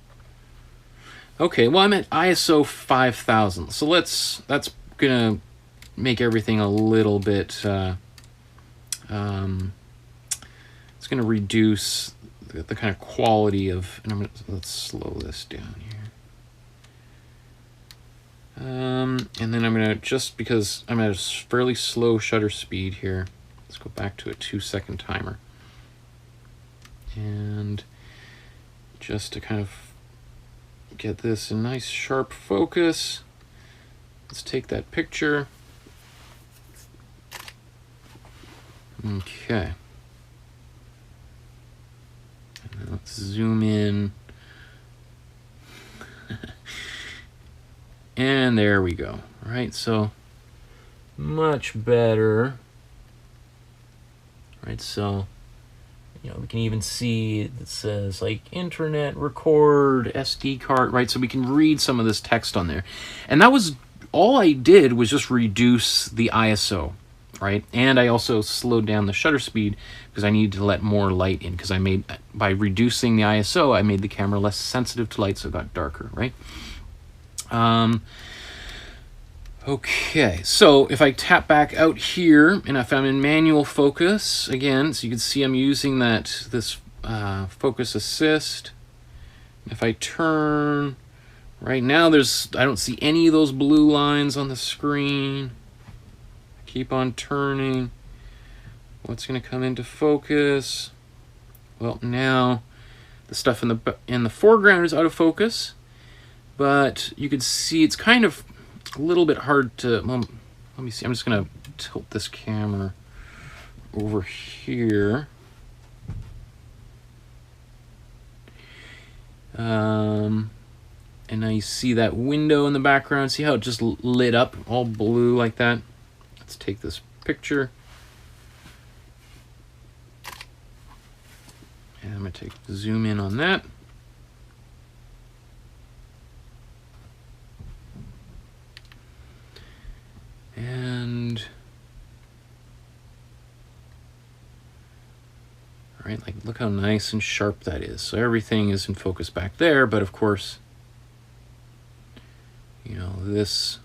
Okay, well, I'm at ISO 5000, so that's gonna make everything a little bit. It's gonna reduce the kind of quality of. And let's slow this down here. And then I'm gonna, just because I'm at a fairly slow shutter speed here, let's go back to a 2-second timer. And just to kind of get this a nice sharp focus, let's take that picture. Okay. And then let's zoom in. And there we go. All right, so much better. Right, so you know, we can even see it says like internet, record, SD card, right? So we can read some of this text on there. And that was all I did, was just reduce the ISO, right? And I also slowed down the shutter speed because I needed to let more light in, because by reducing the ISO, I made the camera less sensitive to light, so it got darker, right? Okay, so if I tap back out here, and if I'm in manual focus again, so you can see I'm using this focus assist. If I turn right now, I don't see any of those blue lines on the screen. Keep on turning. What's going to come into focus? Well, now the stuff in the foreground is out of focus, but you can see it's kind of a little bit hard to, well, let me see, I'm just going to tilt this camera over here. And now you see that window in the background. See how it just lit up all blue like that? Let's take this picture. And I'm going to zoom in on that. And all right, like look how nice and sharp that is. So everything is in focus back there, but of course, you know, this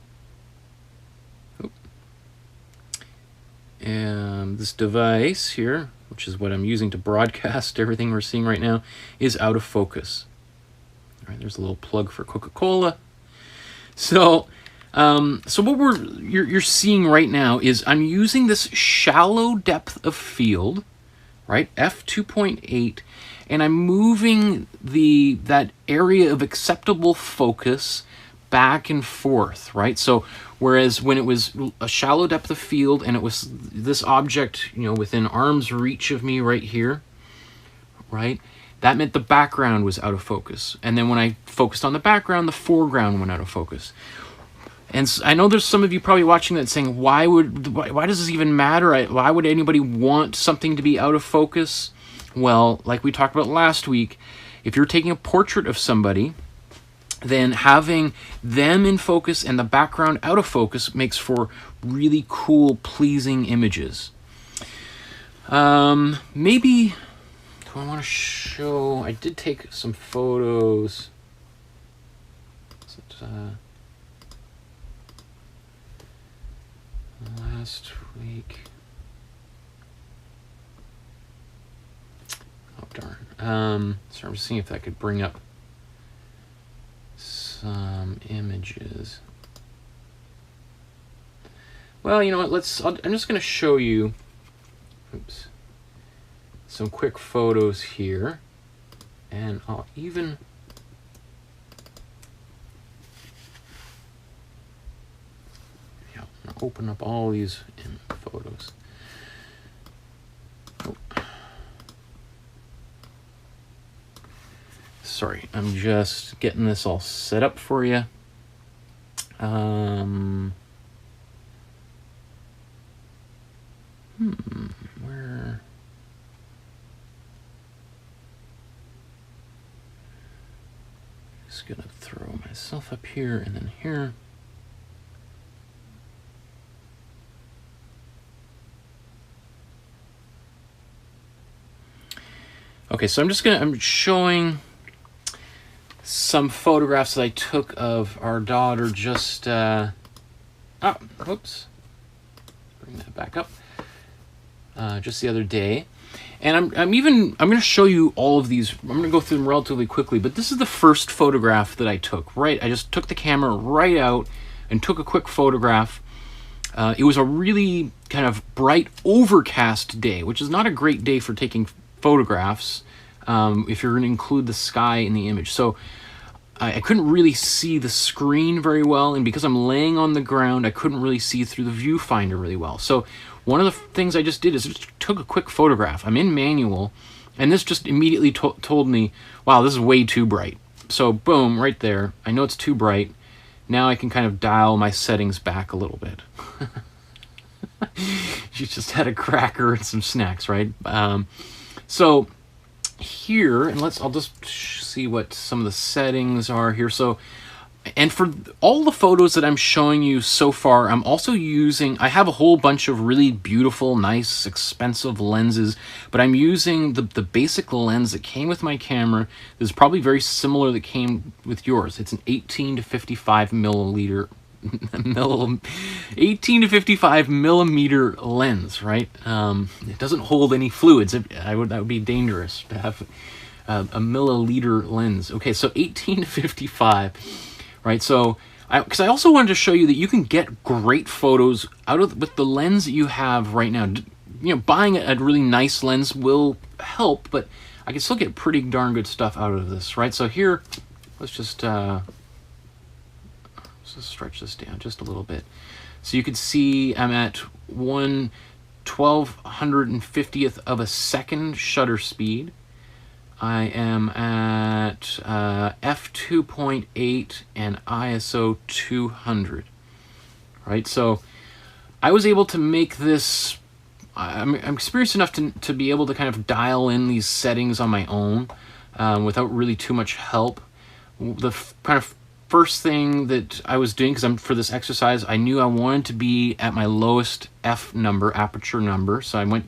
device here, which is what I'm using to broadcast everything we're seeing right now, is out of focus. All right, there's a little plug for Coca-Cola. So what you're seeing right now is I'm using this shallow depth of field, right, f2.8, and I'm moving that area of acceptable focus back and forth, right? So whereas when it was a shallow depth of field and it was this object, you know, within arm's reach of me right here, right, that meant the background was out of focus. And then when I focused on the background, the foreground went out of focus. And I know there's some of you probably watching that saying, why does this even matter? Why would anybody want something to be out of focus? Well, like we talked about last week, if you're taking a portrait of somebody, then having them in focus and the background out of focus makes for really cool, pleasing images. Maybe, do I want to show, I did take some photos. Last week. Oh, darn. So I'm just seeing if I could bring up some images. Well, you know what, I'm just going to show you some quick photos here, and I'll even open up all these photos. Oh. Sorry, I'm just getting this all set up for you. Where? Just gonna throw myself up here and then here. Okay, so I'm showing some photographs that I took of our daughter just, whoops, bring that back up, just the other day. And I'm going to show you all of these. I'm going to go through them relatively quickly, but this is the first photograph that I took, right? I just took the camera right out and took a quick photograph. It was a really kind of bright, overcast day, which is not a great day for taking photographs if you're going to include the sky in the image. So I couldn't really see the screen very well, and because I'm laying on the ground, I couldn't really see through the viewfinder really well. So one of the things I just did is just took a quick photograph. I'm in manual, and this just immediately told me, wow, this is way too bright. So boom, right there. I know it's too bright. Now I can kind of dial my settings back a little bit. She just had a cracker and some snacks, right? So here, and I'll just see what some of the settings are here. So, and for all the photos that I'm showing you so far, I'm also I have a whole bunch of really beautiful, nice, expensive lenses, but I'm using the basic lens that came with my camera. This is probably very similar that came with yours. It's an 18 to 55 millimeter 18 to 55 millimeter lens, right? It doesn't hold any fluids. That would be dangerous to have a milliliter lens. Okay, so 18 to 55, right? So, because I also wanted to show you that you can get great photos with the lens that you have right now. You know, buying a really nice lens will help, but I can still get pretty darn good stuff out of this, right? So here, let's just stretch this down just a little bit. So you can see I'm at 1/1250th of a second shutter speed. I am at f2.8 and ISO 200, right? So I was able to make this, I'm experienced enough to be able to kind of dial in these settings on my own without really too much help. The kind of first thing that I was doing, because for this exercise, I knew I wanted to be at my lowest f number, aperture number. So I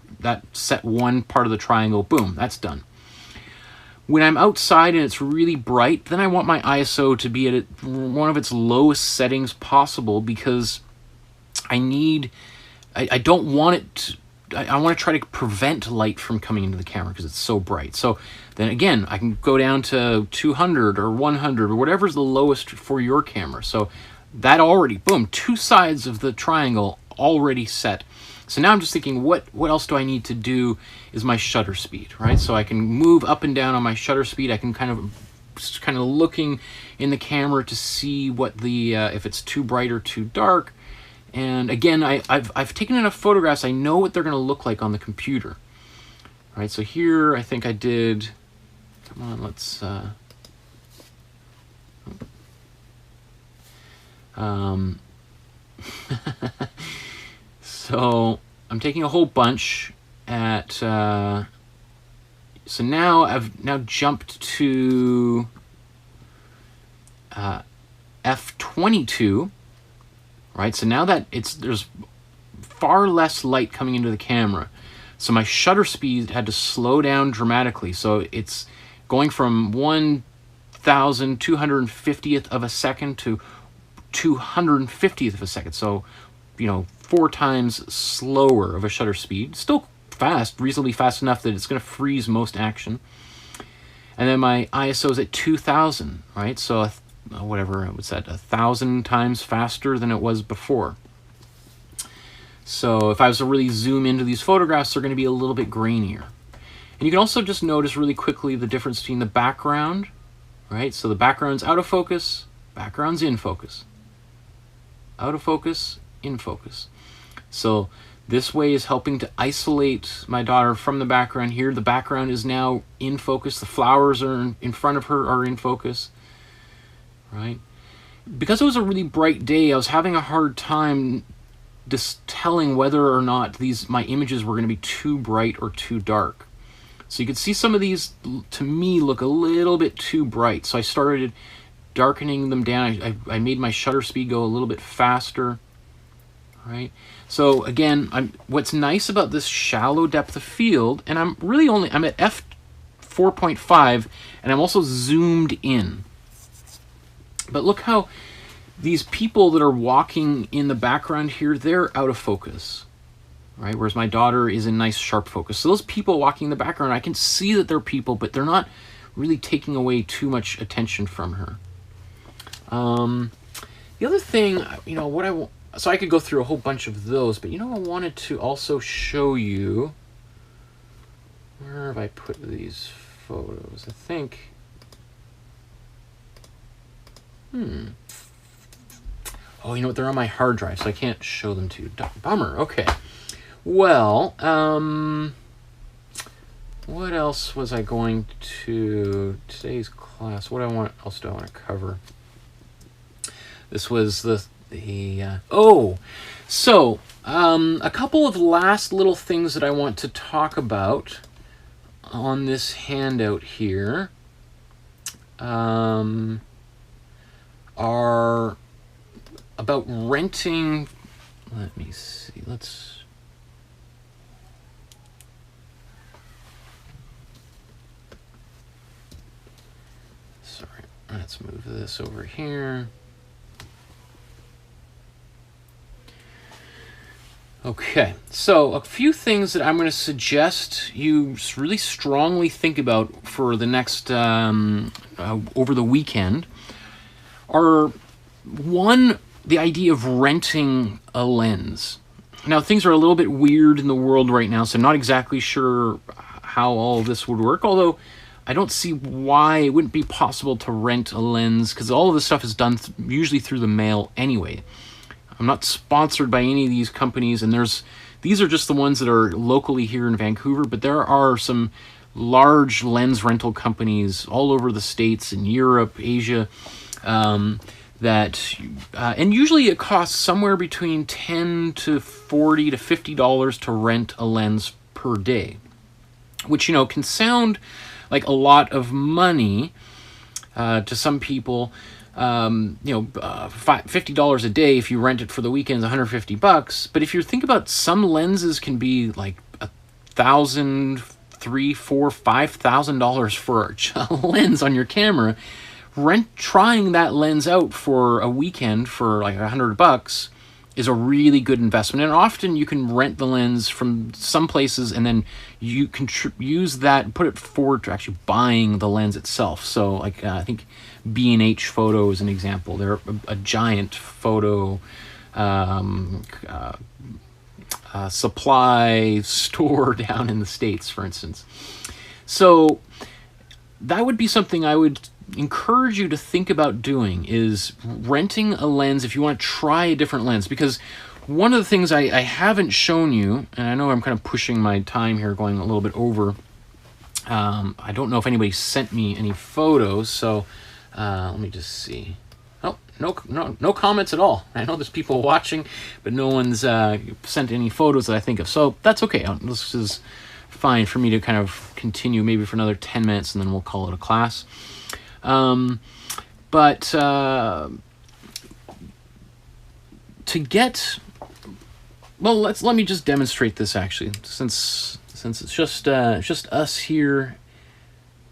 set one part of the triangle, boom, that's done. When I'm outside and it's really bright, then I want my ISO to be at one of its lowest settings possible, because I don't want it I want to try to prevent light from coming into the camera because it's so bright. So then again, I can go down to 200 or 100 or whatever's the lowest for your camera. So that already, boom, two sides of the triangle already set. So now I'm just thinking, what else do I need to do is my shutter speed, right? So I can move up and down on my shutter speed. I can kind of looking in the camera to see what the if it's too bright or too dark. And again, I've taken enough photographs, I know what they're going to look like on the computer. All right, so here I think I did, come on, let's, so I'm taking a whole bunch at, so now I've jumped to f22. Right, so now that there's far less light coming into the camera, so my shutter speed had to slow down dramatically. So it's going from 1/1250th of a second to 250th of a second. So, 4 times slower of a shutter speed. Still fast, reasonably fast enough that it's going to freeze most action. And then my ISO is at 2000, right? So whatever, what's that, 1,000 times faster than it was before. So if I was to really zoom into these photographs, they're going to be a little bit grainier. And you can also just notice really quickly the difference between the background, right? So the background's out of focus, background's in focus. Out of focus, in focus. So this way is helping to isolate my daughter from the background. Here the background is now in focus. The flowers are in front of her are in focus. Right? Because it was a really bright day, I was having a hard time just telling whether or not my images were going to be too bright or too dark. So you can see some of these, to me, look a little bit too bright. So I started darkening them down. I made my shutter speed go a little bit faster. Right? So again, what's nice about this shallow depth of field, and I'm at 4.5, and I'm also zoomed in. But look how these people that are walking in the background here, they're out of focus, right? Whereas my daughter is in nice sharp focus. So those people walking in the background, I can see that they're people, but they're not really taking away too much attention from her. The other thing, you know, so I could go through a whole bunch of those, but you know, I wanted to also show you, where have I put these photos? I think, oh, you know what? They're on my hard drive, so I can't show them to you. Bummer. Okay. Well, what else was I going to today's class? What else do I want to cover? This was a couple of last little things that I want to talk about on this handout here are about renting. Let me see. Let's move this over here. Okay, so a few things that I'm going to suggest you really strongly think about for the next, over the weekend, are one, the idea of renting a lens. Now, things are a little bit weird in the world right now, so I'm not exactly sure how all of this would work, although I don't see why it wouldn't be possible to rent a lens, because all of this stuff is done usually through the mail anyway. I'm not sponsored by any of these companies, and these are just the ones that are locally here in Vancouver, but there are some large lens rental companies all over the States and Europe, Asia, and usually it costs somewhere between $10 to $40 to $50 to rent a lens per day, which, you know, can sound like a lot of money to some people. $50 a day if you rent it for the weekend is $150. But if you think about, some lenses can be like $1,000, $3,000, $4,000, $5,000 for a lens on your camera. Trying that lens out for a weekend for like $100 is a really good investment. And often you can rent the lens from some places, and then you can use that, put it forward to actually buying the lens itself. So like I think B&H Photo is an example. They're a giant photo supply store down in the States, for instance. So that would be something I would encourage you to think about doing, is renting a lens if you want to try a different lens. Because one of the things I haven't shown you, and I know I'm kind of pushing my time here, going a little bit over, I don't know if anybody sent me any photos, so let me just see. Oh, no comments at all. I know there's people watching, but no one's sent any photos that I think of, so that's okay. This is fine for me to kind of continue maybe for another 10 minutes, and then we'll call it a class. To get, well, let me just demonstrate this actually, since it's just us here.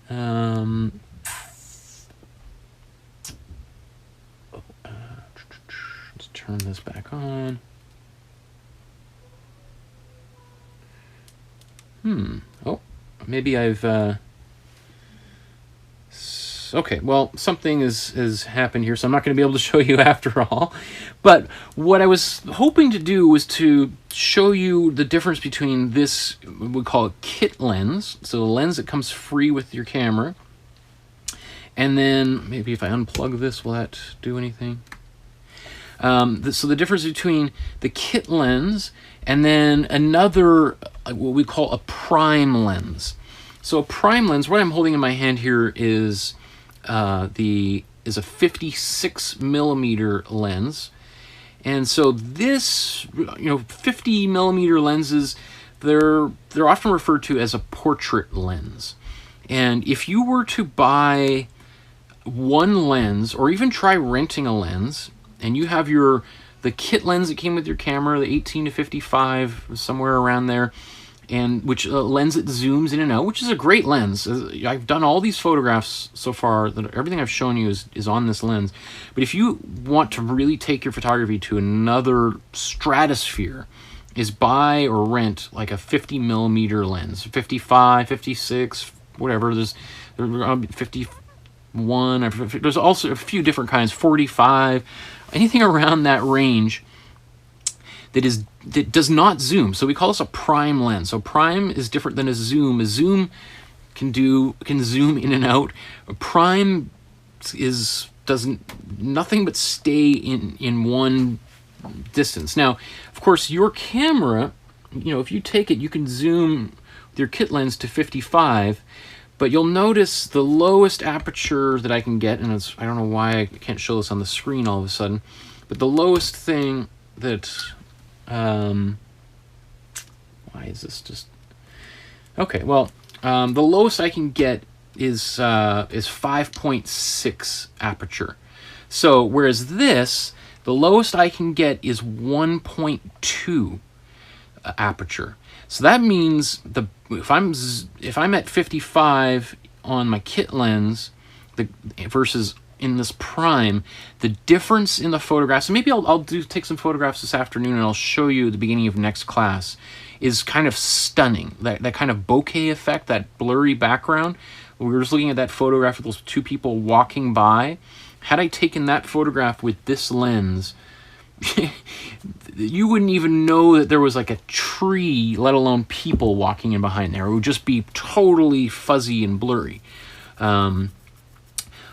Let's turn this back on. Oh, maybe I've okay, well, something has happened here, so I'm not going to be able to show you after all. But what I was hoping to do was to show you the difference between this, we call it kit lens, so the lens that comes free with your camera, and then maybe if I unplug this, will that do anything? So the difference between the kit lens and then another, what we call a prime lens. So a prime lens, what I'm holding in my hand here is a 56 millimeter lens. And so this, 50 millimeter lenses, they're often referred to as a portrait lens. And if you were to buy one lens, or even try renting a lens, and you have the kit lens that came with your camera, the 18 to 55, somewhere around there, and which lens that zooms in and out, which is a great lens. I've done all these photographs so far, that everything I've shown you is on this lens. But if you want to really take your photography to another stratosphere, is buy or rent like a 50mm lens, 55, 56, whatever. There's 51, there's also a few different kinds, 45, anything around that range that does not zoom. So we call this a prime lens. So prime is different than a zoom. A zoom can zoom in and out. A prime doesn't nothing but stay in one distance. Now, of course, your camera, if you take it, you can zoom with your kit lens to 55, but you'll notice the lowest aperture that I can get, and I don't know why I can't show this on the screen all of a sudden, but the lowest thing that why is this just okay? Well, the lowest I can get is 5.6 aperture. So whereas this, the lowest I can get is 1.2 aperture. So that means if I'm at 55 on my kit lens, versus in this prime, the difference in the photographs, and maybe I'll take some photographs this afternoon and I'll show you at the beginning of next class, is kind of stunning. That kind of bokeh effect, that blurry background. We were just looking at that photograph of those two people walking by. Had I taken that photograph with this lens, you wouldn't even know that there was like a tree, let alone people walking in behind there. It would just be totally fuzzy and blurry.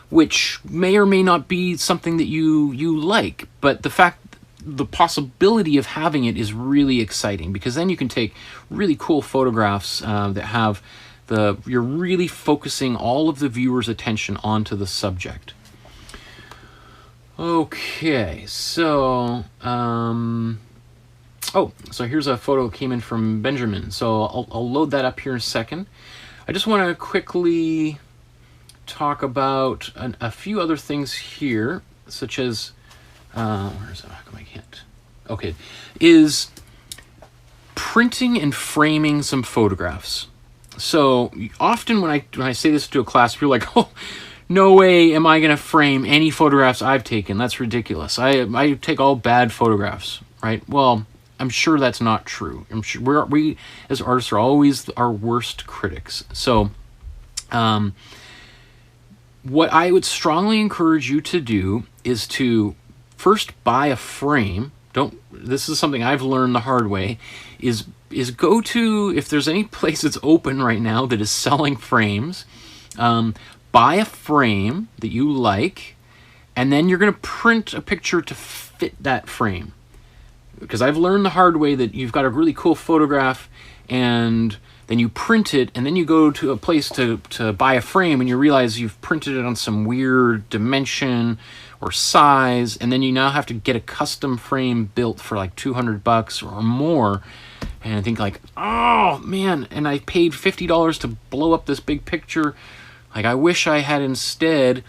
Which may or may not be something that you like, but the possibility of having it is really exciting, because then you can take really cool photographs that have you're really focusing all of the viewer's attention onto the subject. Okay, so so here's a photo that came in from Benjamin. So I'll load that up here in a second. I just want to quickly talk about a few other things here, such as where's that? How come I can't? Okay, is printing and framing some photographs. So often when I say this to a class, people are like, oh, no way am I going to frame any photographs I've taken. That's ridiculous. I take all bad photographs, right? Well, I'm sure that's not true. I'm sure we as artists are always our worst critics. So what I would strongly encourage you to do is to first buy a frame. This is something I've learned the hard way, is go to, if there's any place that's open right now that is selling frames, buy a frame that you like, and then you're going to print a picture to fit that frame. Because I've learned the hard way that you've got a really cool photograph, and then you print it, and then you go to a place to buy a frame, and you realize you've printed it on some weird dimension or size, and then you now have to get a custom frame built for like $200 or more. And I think like, oh man, and I paid $50 to blow up this big picture. Like, I wish I had instead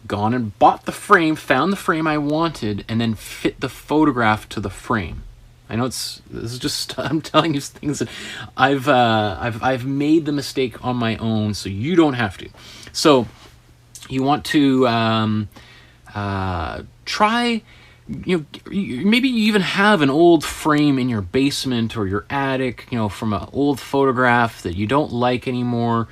gone and bought the frame, found the frame I wanted, and then fit the photograph to the frame. I know this is just, I'm telling you things that I've made the mistake on my own, so you don't have to. So you want to try, maybe you even have an old frame in your basement or your attic, from an old photograph that you don't like anymore,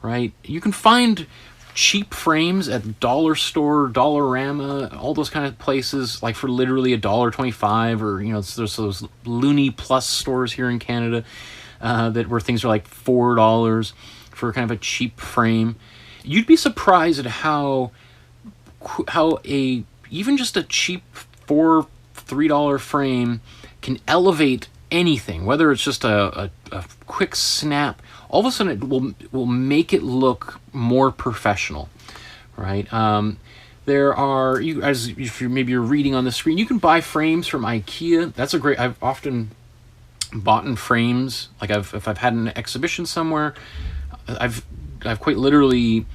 right? You can find cheap frames at the dollar store, Dollarama, all those kind of places, like for literally $1.25, or there's those Looney Plus stores here in Canada where things are like $4 for kind of a cheap frame. You'd be surprised at how even just a cheap $3 frame can elevate anything, whether it's just a quick snap. All of a sudden it will make it look more professional, right? There are, if maybe you're reading on the screen, you can buy frames from IKEA. That's a great, I've often bought in frames. Like if I've had an exhibition somewhere, I've quite literally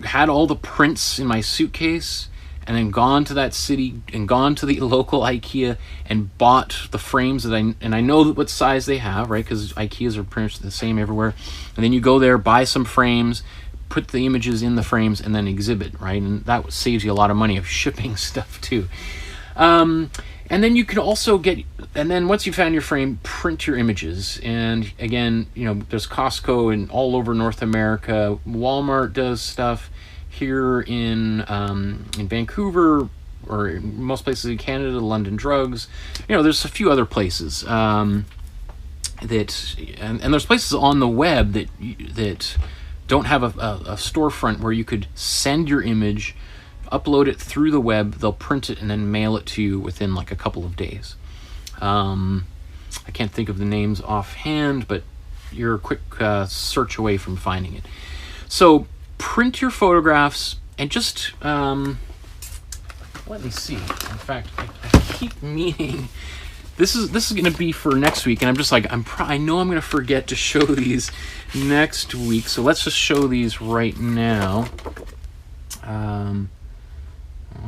had all the prints in my suitcase, and then gone to that city and gone to the local IKEA and bought the frames that I know what size they have, right? Because IKEAs are pretty much the same everywhere. And then you go there, buy some frames, put the images in the frames, and then exhibit, right? And that saves you a lot of money of shipping stuff too. And then you can also and then once you found your frame, print your images. And again, you know, there's Costco and all over North America. Walmart does stuff here in Vancouver, or in most places in Canada, London Drugs. You know, there's a few other places and there's places on the web that don't have a storefront where you could send your image, upload it through the web, they'll print it and then mail it to you within like a couple of days. I can't think of the names offhand, but you're a quick search away from finding it. So print your photographs and just let me see. In fact, I keep meaning this is going to be for next week, and I'm just like I know I'm going to forget to show these next week, so let's just show these right now.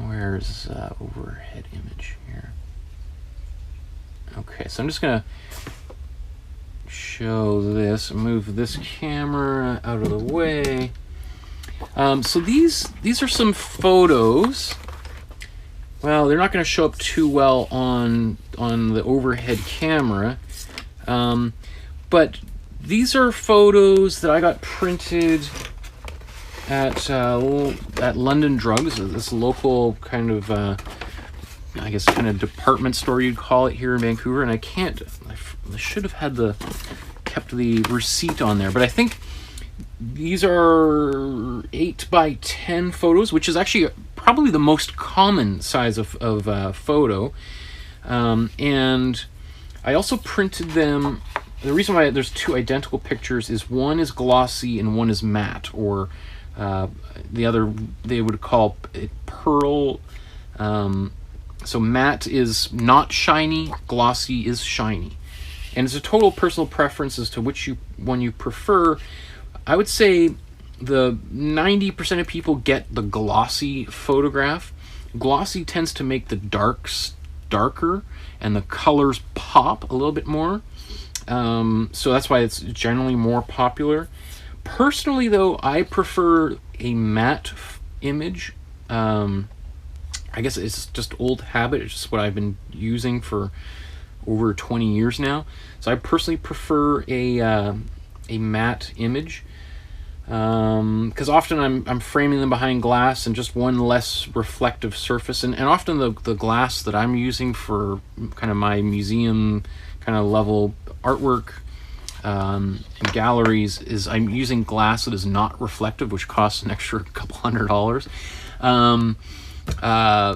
Where's overhead image here? Okay, so I'm just gonna show this, move this camera out of the way. So these are some photos. Well, they're not going to show up too well on the overhead camera, but these are photos that I got printed at London Drugs, this local kind of I guess kind of department store you'd call it here in Vancouver. And I should have kept the receipt on there, but I think these are 8x10 photos, which is actually probably the most common size of photo. And I also printed them. The reason why there's two identical pictures is one is glossy and one is matte, or the other they would call it pearl. So matte is not shiny, glossy is shiny. And it's a total personal preference as to which one you prefer. I would say the 90% of people get the glossy photograph. Glossy tends to make the darks darker and the colors pop a little bit more. So that's why it's generally more popular. Personally, though, I prefer a matte image. I guess it's just old habit. It's just what I've been using for over 20 years now. So I personally prefer a matte image. Because often I'm framing them behind glass and just one less reflective surface, and often the glass that I'm using for kind of my museum kind of level artwork galleries is I'm using glass that is not reflective, which costs an extra couple $100.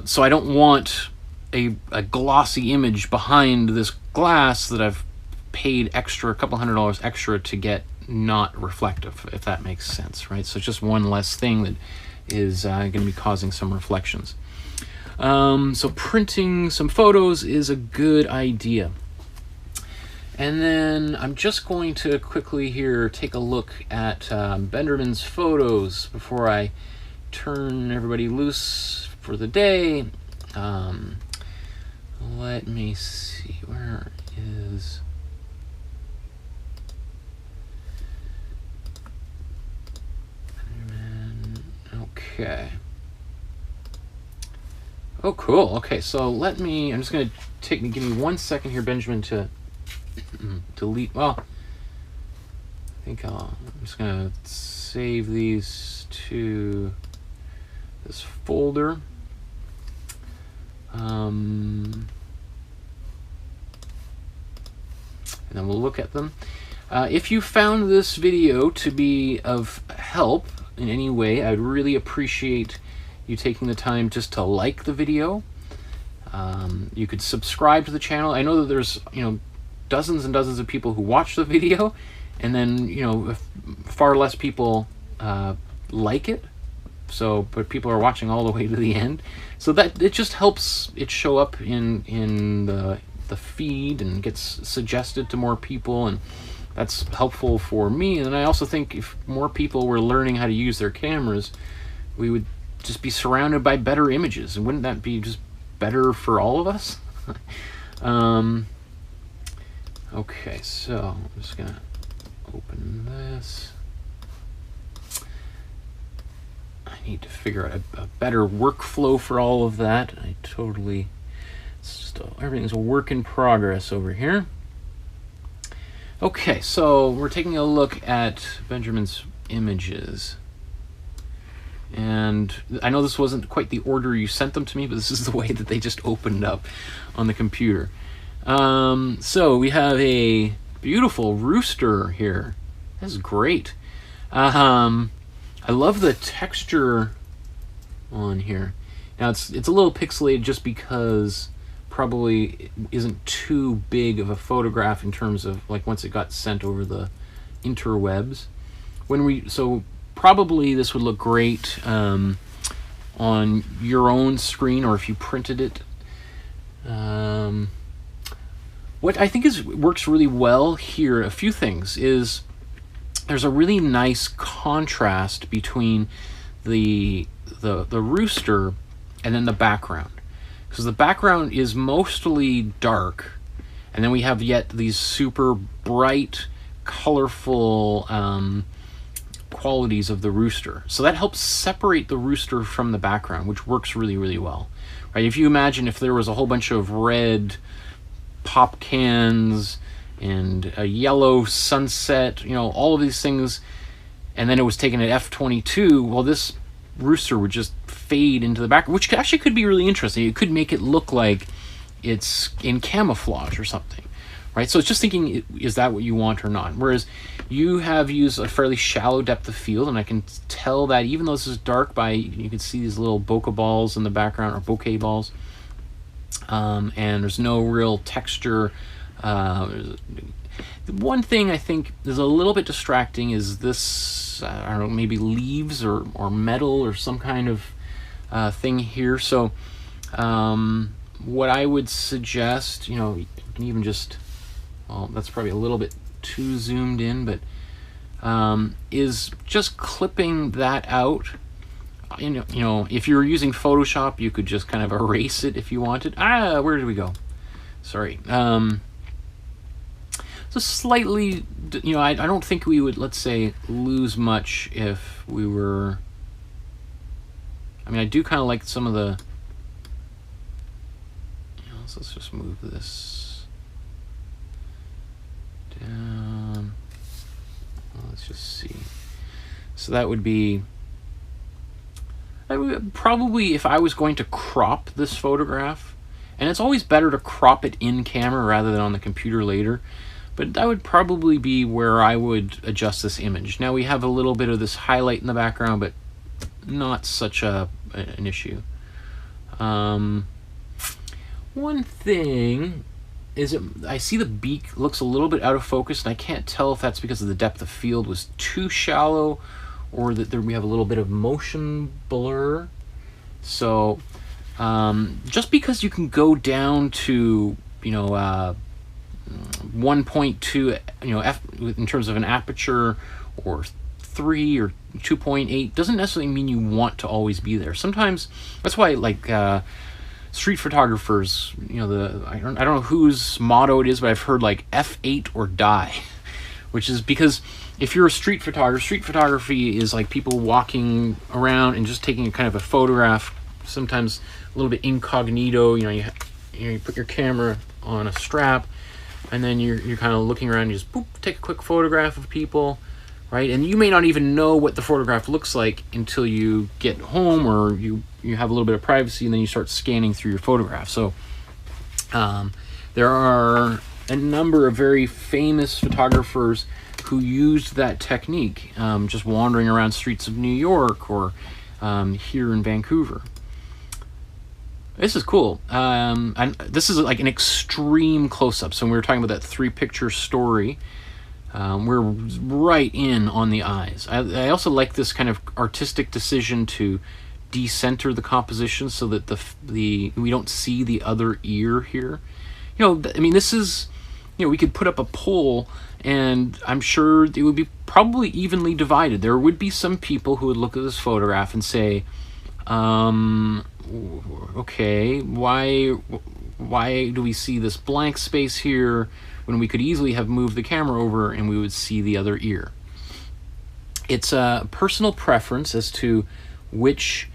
So I don't want a glossy image behind this glass that I've paid a couple $100 extra to get not reflective, if that makes sense, right? So it's just one less thing that is going to be causing some reflections. So printing some photos is a good idea. And then I'm just going to quickly here take a look at Benderman's photos before I turn everybody loose for the day. Let me see, where is... Okay. Oh, cool. Okay, so I'm just going to give me 1 second here, Benjamin, to delete. Well, I think I'm just going to save these to this folder. And then we'll look at them. If you found this video to be of help in any way, I'd really appreciate you taking the time just to like the video. You could subscribe to the channel. I know that there's dozens and dozens of people who watch the video, and then far less people like it. So, but people are watching all the way to the end, so that it just helps it show up in the feed and gets suggested to more people, and that's helpful for me. And I also think if more people were learning how to use their cameras, we would just be surrounded by better images. And wouldn't that be just better for all of us? Okay, so I'm just gonna open this. I need to figure out a better workflow for all of that. It's just everything's a work in progress over here. Okay, so we're taking a look at Benjamin's images. And I know this wasn't quite the order you sent them to me, but this is the way that they just opened up on the computer. So we have a beautiful rooster here. This is great. I love the texture on here. Now it's a little pixelated just because probably isn't too big of a photograph in terms of like once it got sent over the interwebs. So probably this would look great on your own screen or if you printed it. What I think works really well here, a few things, is there's a really nice contrast between the rooster and then the background. Because the background is mostly dark, and then we have yet these super bright, colorful qualities of the rooster. So that helps separate the rooster from the background, which works really, really well. Right? If you imagine if there was a whole bunch of red pop cans and a yellow sunset, all of these things, and then it was taken at f/22, well, this rooster would just fade into the background, which actually could be really interesting. It could make it look like it's in camouflage or something, right? So it's just thinking, is that what you want or not? Whereas you have used a fairly shallow depth of field, and I can tell that even though this is dark you can see these little bokeh balls in the background, or bokeh balls. And there's no real texture. One thing I think is a little bit distracting is this, I don't know, maybe leaves or metal or some kind of thing here. So what I would suggest, you can even just, well, that's probably a little bit too zoomed in, but is just clipping that out. If you were using Photoshop, you could just kind of erase it if you wanted. Where did we go? Sorry. So slightly, I don't think we would, let's say, lose much if we were, I do kind of like some of the, so let's just move this down. Let's just see. So that would be, probably if I was going to crop this photograph, and it's always better to crop it in camera rather than on the computer later, but that would probably be where I would adjust this image. Now we have a little bit of this highlight in the background, but not such an issue. One thing is I see the beak looks a little bit out of focus, and I can't tell if that's because of the depth of field was too shallow or that we have a little bit of motion blur. So just because you can go down to 1.2 in terms of an aperture, or 3 or 2.8 doesn't necessarily mean you want to always be there. Sometimes that's why street photographers, I don't know whose motto it is, but I've heard like f8 or die, which is because if you're a street photographer, street photography is like people walking around and just taking a kind of a photograph, sometimes a little bit incognito. You put your camera on a strap, and then you're kind of looking around, and you just boop, take a quick photograph of people, right? And you may not even know what the photograph looks like until you get home, or you have a little bit of privacy, and then you start scanning through your photograph. So there are a number of very famous photographers who used that technique, just wandering around streets of New York or here in Vancouver. This is cool. And this is like an extreme close-up. So when we were talking about that 3-picture story, we're right in on the eyes. I also like this kind of artistic decision to decenter the composition so that we don't see the other ear here. This is, we could put up a poll, and I'm sure it would be probably evenly divided. There would be some people who would look at this photograph and say, Okay, why do we see this blank space here when we could easily have moved the camera over and we would see the other ear? It's a personal preference as to which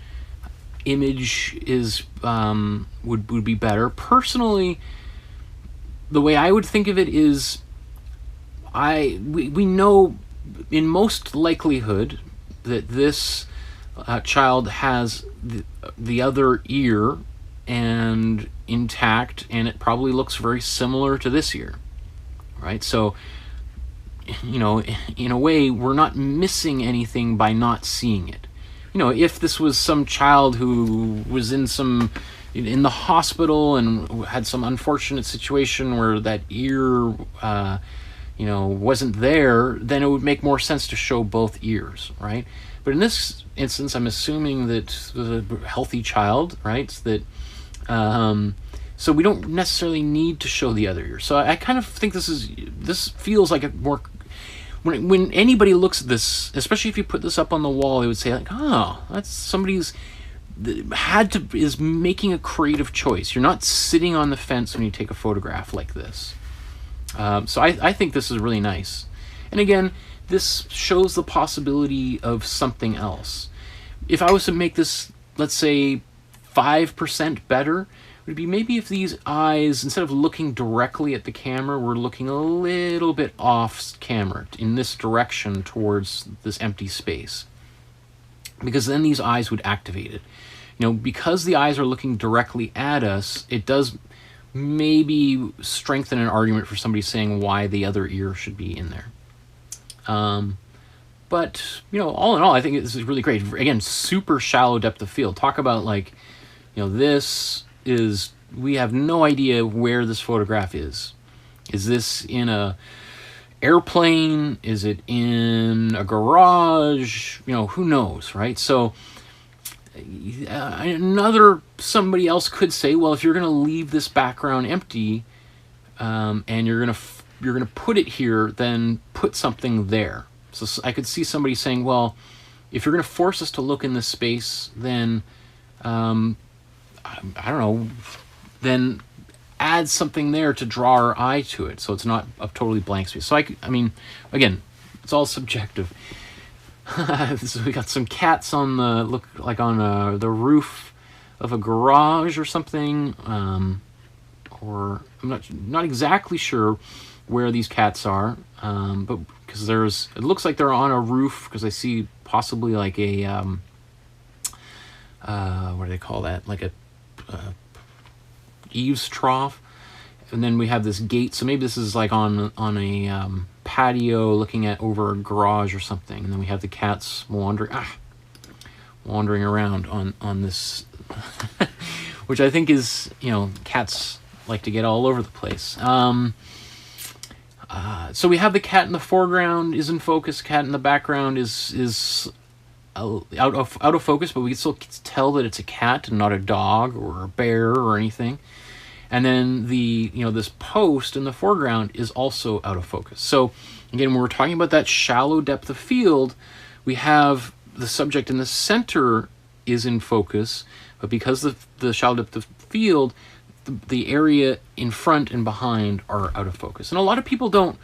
image is would be better. Personally, the way I would think of it is, we know in most likelihood that this child has the other ear and intact, and it probably looks very similar to this ear, right? So, you know, in a way, we're not missing anything by not seeing it. You know, if this was some child who was in the hospital and had some unfortunate situation where that ear, you know, wasn't there, then it would make more sense to show both ears, right? But in this instance, I'm assuming that the healthy child, right, that so we don't necessarily need to show the other ear. So I kind of think this feels like a more, when anybody looks at this, especially if you put this up on the wall, they would say like, oh, that's somebody's is making a creative choice. You're not sitting on the fence when you take a photograph like this. So I think this is really nice. And again, this shows the possibility of something else. If I was to make this, let's say, 5% better, it would be maybe if these eyes, instead of looking directly at the camera, were looking a little bit off camera in this direction towards this empty space. Because then these eyes would activate it. You know, because the eyes are looking directly at us, it does maybe strengthen an argument for somebody saying why the other ear should be in there. But, you know, all in all, I think this is really great. Again, super shallow depth of field. Talk about, like, you know, this is, we have no idea where this photograph is. Is this in a airplane? Is it in a garage? You know, who knows, right? So somebody else could say, well, if you're going to leave this background empty, and you're going to put it here, then put something there. So I could see somebody saying, well, if you're going to force us to look in this space, then I don't know, then add something there to draw our eye to it, so it's not a totally blank space. So I mean, again, it's all subjective. So we got some cats on the roof of a garage or something, or I'm not exactly sure where these cats are, but because it looks like they're on a roof, because I see possibly like a what do they call that, like a eaves trough, and then we have this gate, so maybe this is like on a patio looking at over a garage or something, and then we have the cats wandering around on this which I think is, you know, cats like to get all over the place. So we have the cat in the foreground is in focus, cat in the background is out of focus, but we can still tell that it's a cat and not a dog or a bear or anything. And then this post in the foreground is also out of focus. So again, when we're talking about that shallow depth of field, we have the subject in the center is in focus, but because the shallow depth of field, the area in front and behind are out of focus. And a lot of people don't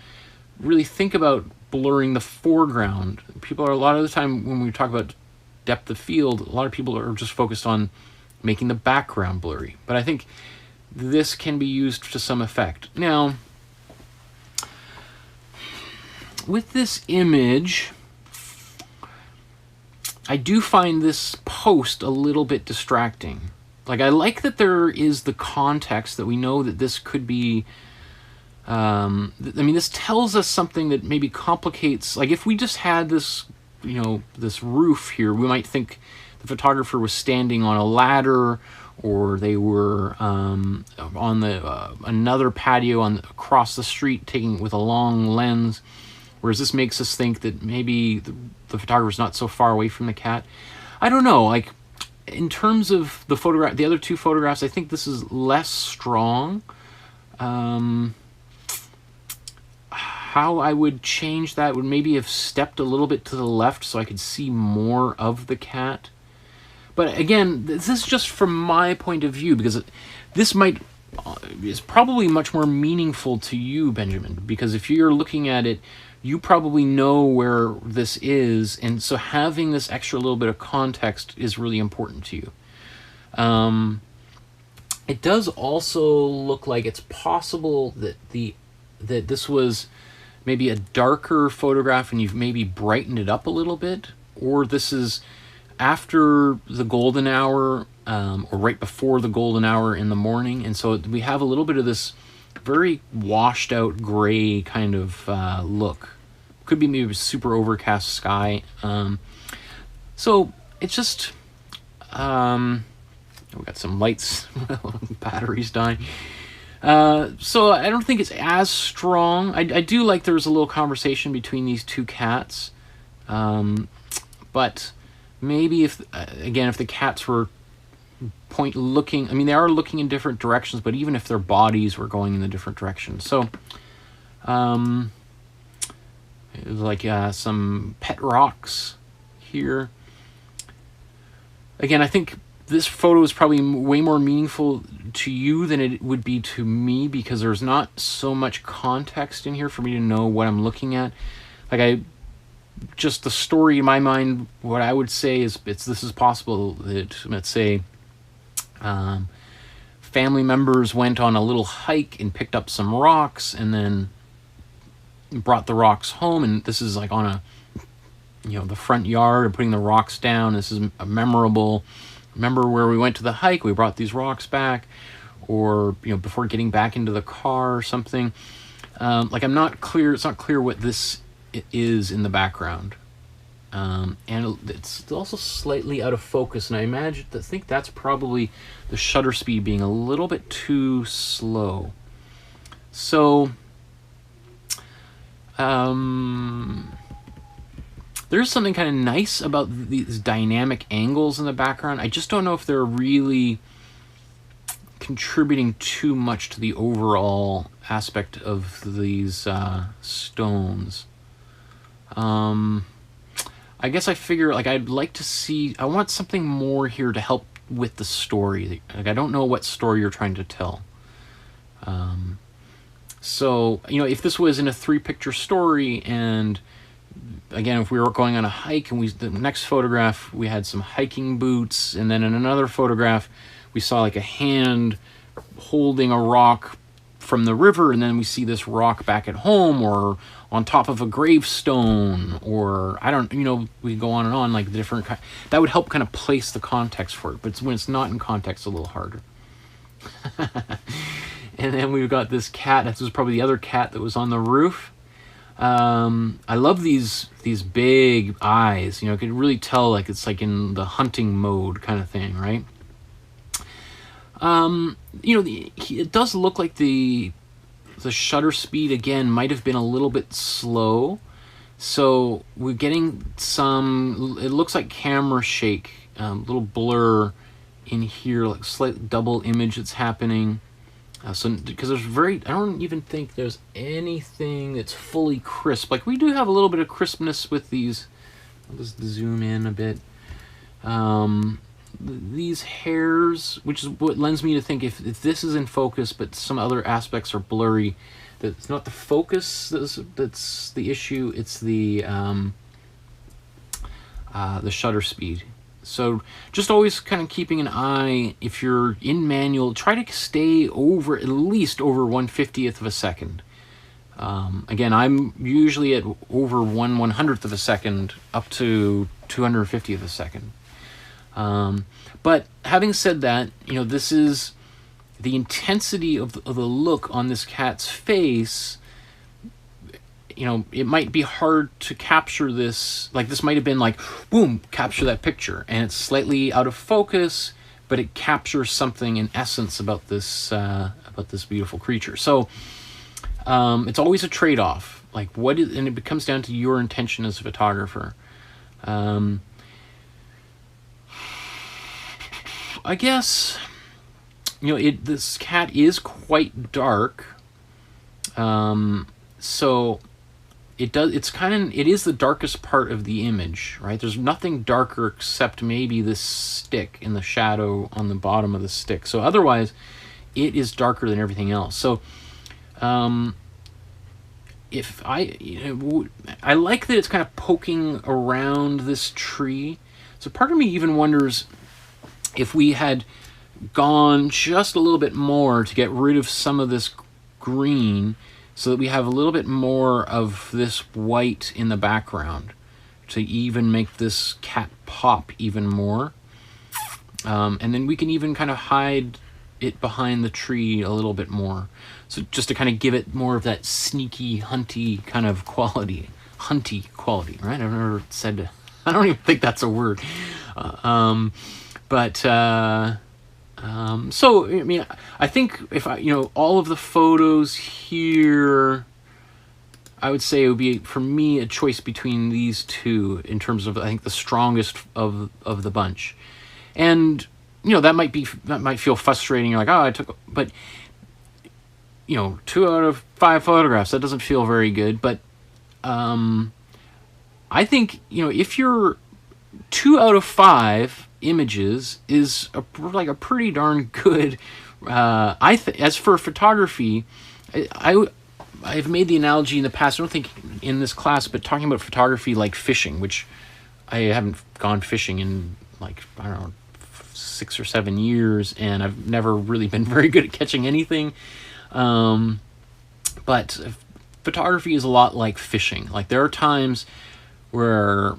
really think about blurring the foreground. People are, a lot of the time when we talk about depth of field, a lot of people are just focused on making the background blurry. But I think this can be used to some effect. Now, with this image, I do find this post a little bit distracting. Like, I like that there is the context, that we know that this could be, I mean, this tells us something that maybe complicates, like if we just had this, you know, this roof here, we might think the photographer was standing on a ladder, or they were on another patio across the street taking with a long lens, whereas this makes us think that maybe the photographer's not so far away from the cat. I don't know, like, in terms of the photograph, the other two photographs, I think this is less strong. How I would change that would maybe have stepped a little bit to the left so I could see more of the cat. But again, this is just from my point of view, because this is probably much more meaningful to you, Benjamin, because if you're looking at it, you probably know where this is, and so having this extra little bit of context is really important to you. It does also look like it's possible that that this was maybe a darker photograph and you've maybe brightened it up a little bit, or this is after the golden hour, or right before the golden hour in the morning, and so we have a little bit of this very washed out gray kind of look. Could be maybe super overcast sky. So it's just we got some lights, batteries dying. So I don't think it's as strong. I do like there's a little conversation between these two cats, but maybe if the cats were looking, I mean, they are looking in different directions, but even if their bodies were going in the different directions. So it was like some pet rocks here. Again, I think this photo is probably way more meaningful to you than it would be to me, because there's not so much context in here for me to know what I'm looking at. Like just the story in my mind, what I would say is this is possible that, let's say, family members went on a little hike and picked up some rocks and then brought the rocks home, and this is like on the front yard, and putting the rocks down. This is a memorable, remember where we went to the hike, we brought these rocks back, or before getting back into the car or something. Like it's not clear what this is in the background, and it's also slightly out of focus, and I think that's probably the shutter speed being a little bit too slow. So there's something kind of nice about these dynamic angles in the background. I just don't know if they're really contributing too much to the overall aspect of these stones. I guess I figure, like, I'd like to see, I want something more here to help with the story. Like, I don't know what story you're trying to tell. So, if this was in a 3-picture story, and again, if we were going on a hike, and the next photograph, we had some hiking boots, and then in another photograph, we saw like a hand holding a rock from the river, and then we see this rock back at home, or on top of a gravestone, or I don't, we go on and on, like different, that would help kind of place the context for it, but when it's not in context, it's a little harder. And then we've got this cat. This was probably the other cat that was on the roof. I love these big eyes. You could really tell, like, it's like in the hunting mode kind of thing, right? It does look like the shutter speed again might have been a little bit slow, so we're getting some. It looks like camera shake, little blur in here, like slight double image that's happening. So because I don't even think there's anything that's fully crisp. Like, we do have a little bit of crispness with these. I'll just zoom in a bit. These hairs, which is what lends me to think if this is in focus, but some other aspects are blurry, that it's not the focus that's the issue. It's the shutter speed. So just always kind of keeping an eye, if you're in manual, try to stay over, at least over 1/50th of a second. Again, I'm usually at over 1/100th of a second up to 250th of a second. But having said that, this is the intensity of the look on this cat's face. It might be hard to capture this. Like, this might have been like, boom, capture that picture, and it's slightly out of focus, but it captures something in essence about this beautiful creature. So it's always a trade-off. Like, and it comes down to your intention as a photographer. I guess this cat is quite dark, so it is the darkest part of the image, right? There's nothing darker except maybe this stick in the shadow on the bottom of the stick. So otherwise, it is darker than everything else. So if I like that it's kind of poking around this tree. So part of me even wonders if we had gone just a little bit more to get rid of some of this green, so that we have a little bit more of this white in the background to even make this cat pop even more. And then we can even kind of hide it behind the tree a little bit more. So just to kind of give it more of that sneaky, hunty kind of quality. Hunty quality, right? I've never said, I don't even think that's a word. So, I mean, I think if all of the photos here, I would say it would be, for me, a choice between these two in terms of, I think, the strongest of the bunch. And, that might feel frustrating. You're like, but, 2 out of 5 photographs, that doesn't feel very good. But, I think, if you're 2 out of 5 images is a pretty darn good. As for photography, I've made the analogy in the past. I don't think in this class, but talking about photography like fishing, which I haven't gone fishing in I don't know, 6 or 7 years, and I've never really been very good at catching anything. But photography is a lot like fishing. Like, there are times where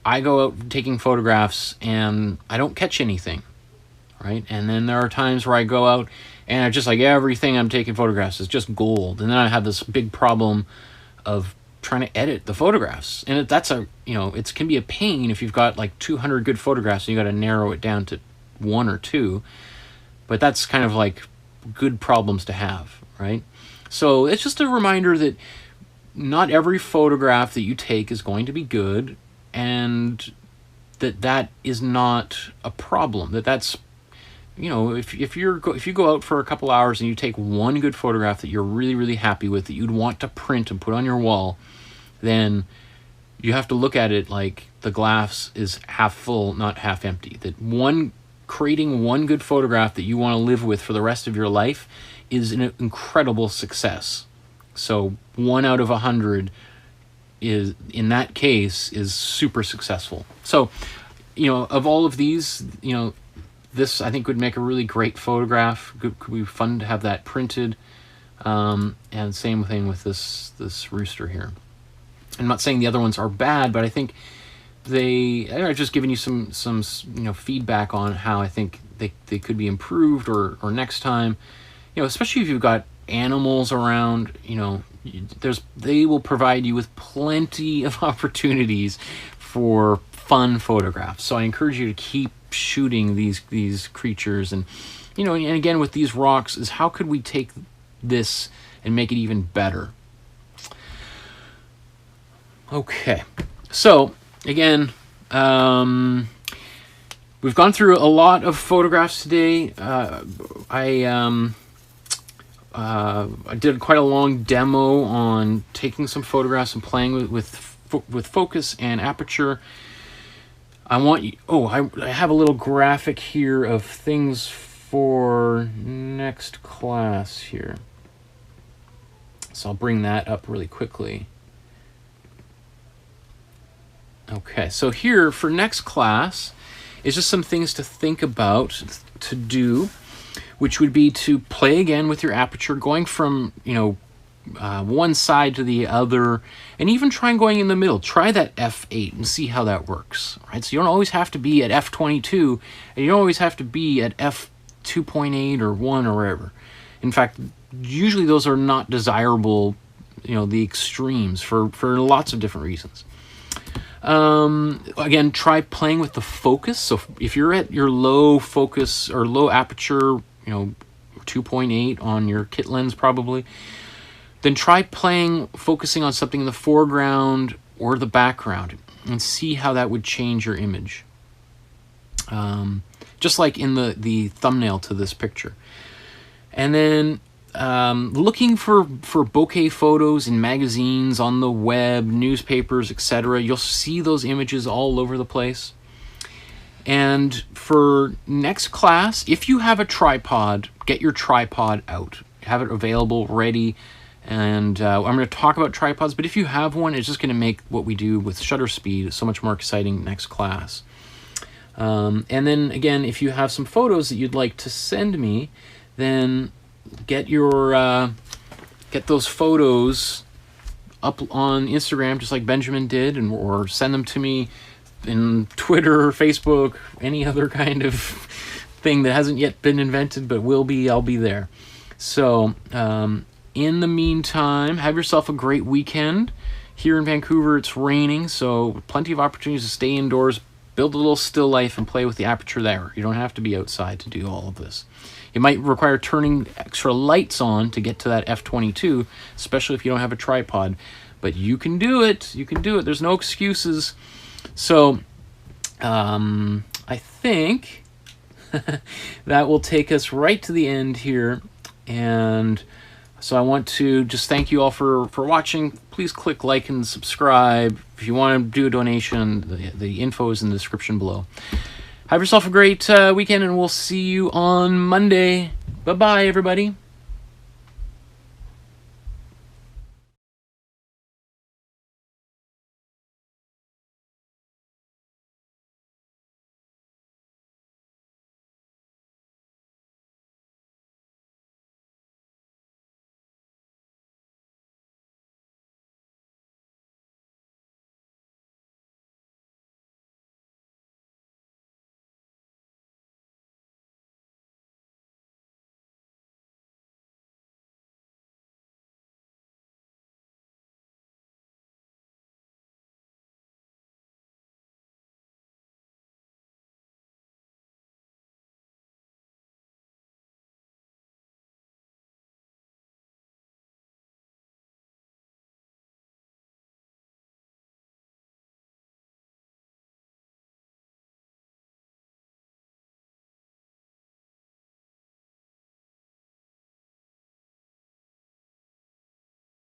I go out taking photographs and I don't catch anything, right? And then there are times where I go out and I just everything I'm taking photographs is just gold. And then I have this big problem of trying to edit the photographs. And it can be a pain if you've got 200 good photographs and you got to narrow it down to 1 or 2. But that's kind of good problems to have, right? So it's just a reminder that not every photograph that you take is going to be good, and that is not a problem. That's if you go out for a couple hours and you take one good photograph that you're really, really happy with, that you'd want to print and put on your wall, then you have to look at it like the glass is half full, not half empty. That creating one good photograph that you want to live with for the rest of your life is an incredible success. So 1 out of 100 is, in that case, is super successful. So, of all of these, this I think would make a really great photograph. Could be fun to have that printed. And same thing with this rooster here. I'm not saying the other ones are bad, but I think they are just giving you some feedback on how I think they could be improved or next time. Especially if you've got animals around, they will provide you with plenty of opportunities for fun photographs. So I encourage you to keep shooting these creatures. And and again with these rocks, is how could we take this and make it even better? Okay, so again, we've gone through a lot of photographs today. I did quite a long demo on taking some photographs and playing with focus and aperture. I have a little graphic here of things for next class here. So I'll bring that up really quickly. Okay, so here for next class is just some things to think about, to do, which would be to play again with your aperture, going from, one side to the other, and even trying going in the middle. Try that f8 and see how that works, right? So you don't always have to be at f22, and you don't always have to be at f2.8 or 1 or wherever. In fact, usually those are not desirable, the extremes for lots of different reasons. Again, try playing with the focus. So if you're at your low focus or low aperture, 2.8 on your kit lens probably, then try focusing on something in the foreground or the background and see how that would change your image. Just like in the thumbnail to this picture. And then looking for bokeh photos in magazines, on the web, newspapers, etc., you'll see those images all over the place. And for next class, if you have a tripod, get your tripod out. Have it available, ready. And I'm going to talk about tripods, but if you have one, it's just going to make what we do with shutter speed so much more exciting next class. And then again, if you have some photos that you'd like to send me, then get those photos up on Instagram, just like Benjamin did, or send them to me in Twitter, Facebook, any other kind of thing that hasn't yet been invented but will be. I'll be there. So in the meantime, have yourself a great weekend. Here in Vancouver, it's raining, so plenty of opportunities to stay indoors, build a little still life, and play with the aperture there. You don't have to be outside to do all of this. It might require turning extra lights on to get to that f/22, especially if you don't have a tripod. But you can do it. You can do it. There's no excuses. So I think that will take us right to the end here. And so I want to just thank you all for watching. Please click like and subscribe. If you want to do a donation, the info is in the description below. Have yourself a great weekend, and we'll see you on Monday. Bye-bye, everybody.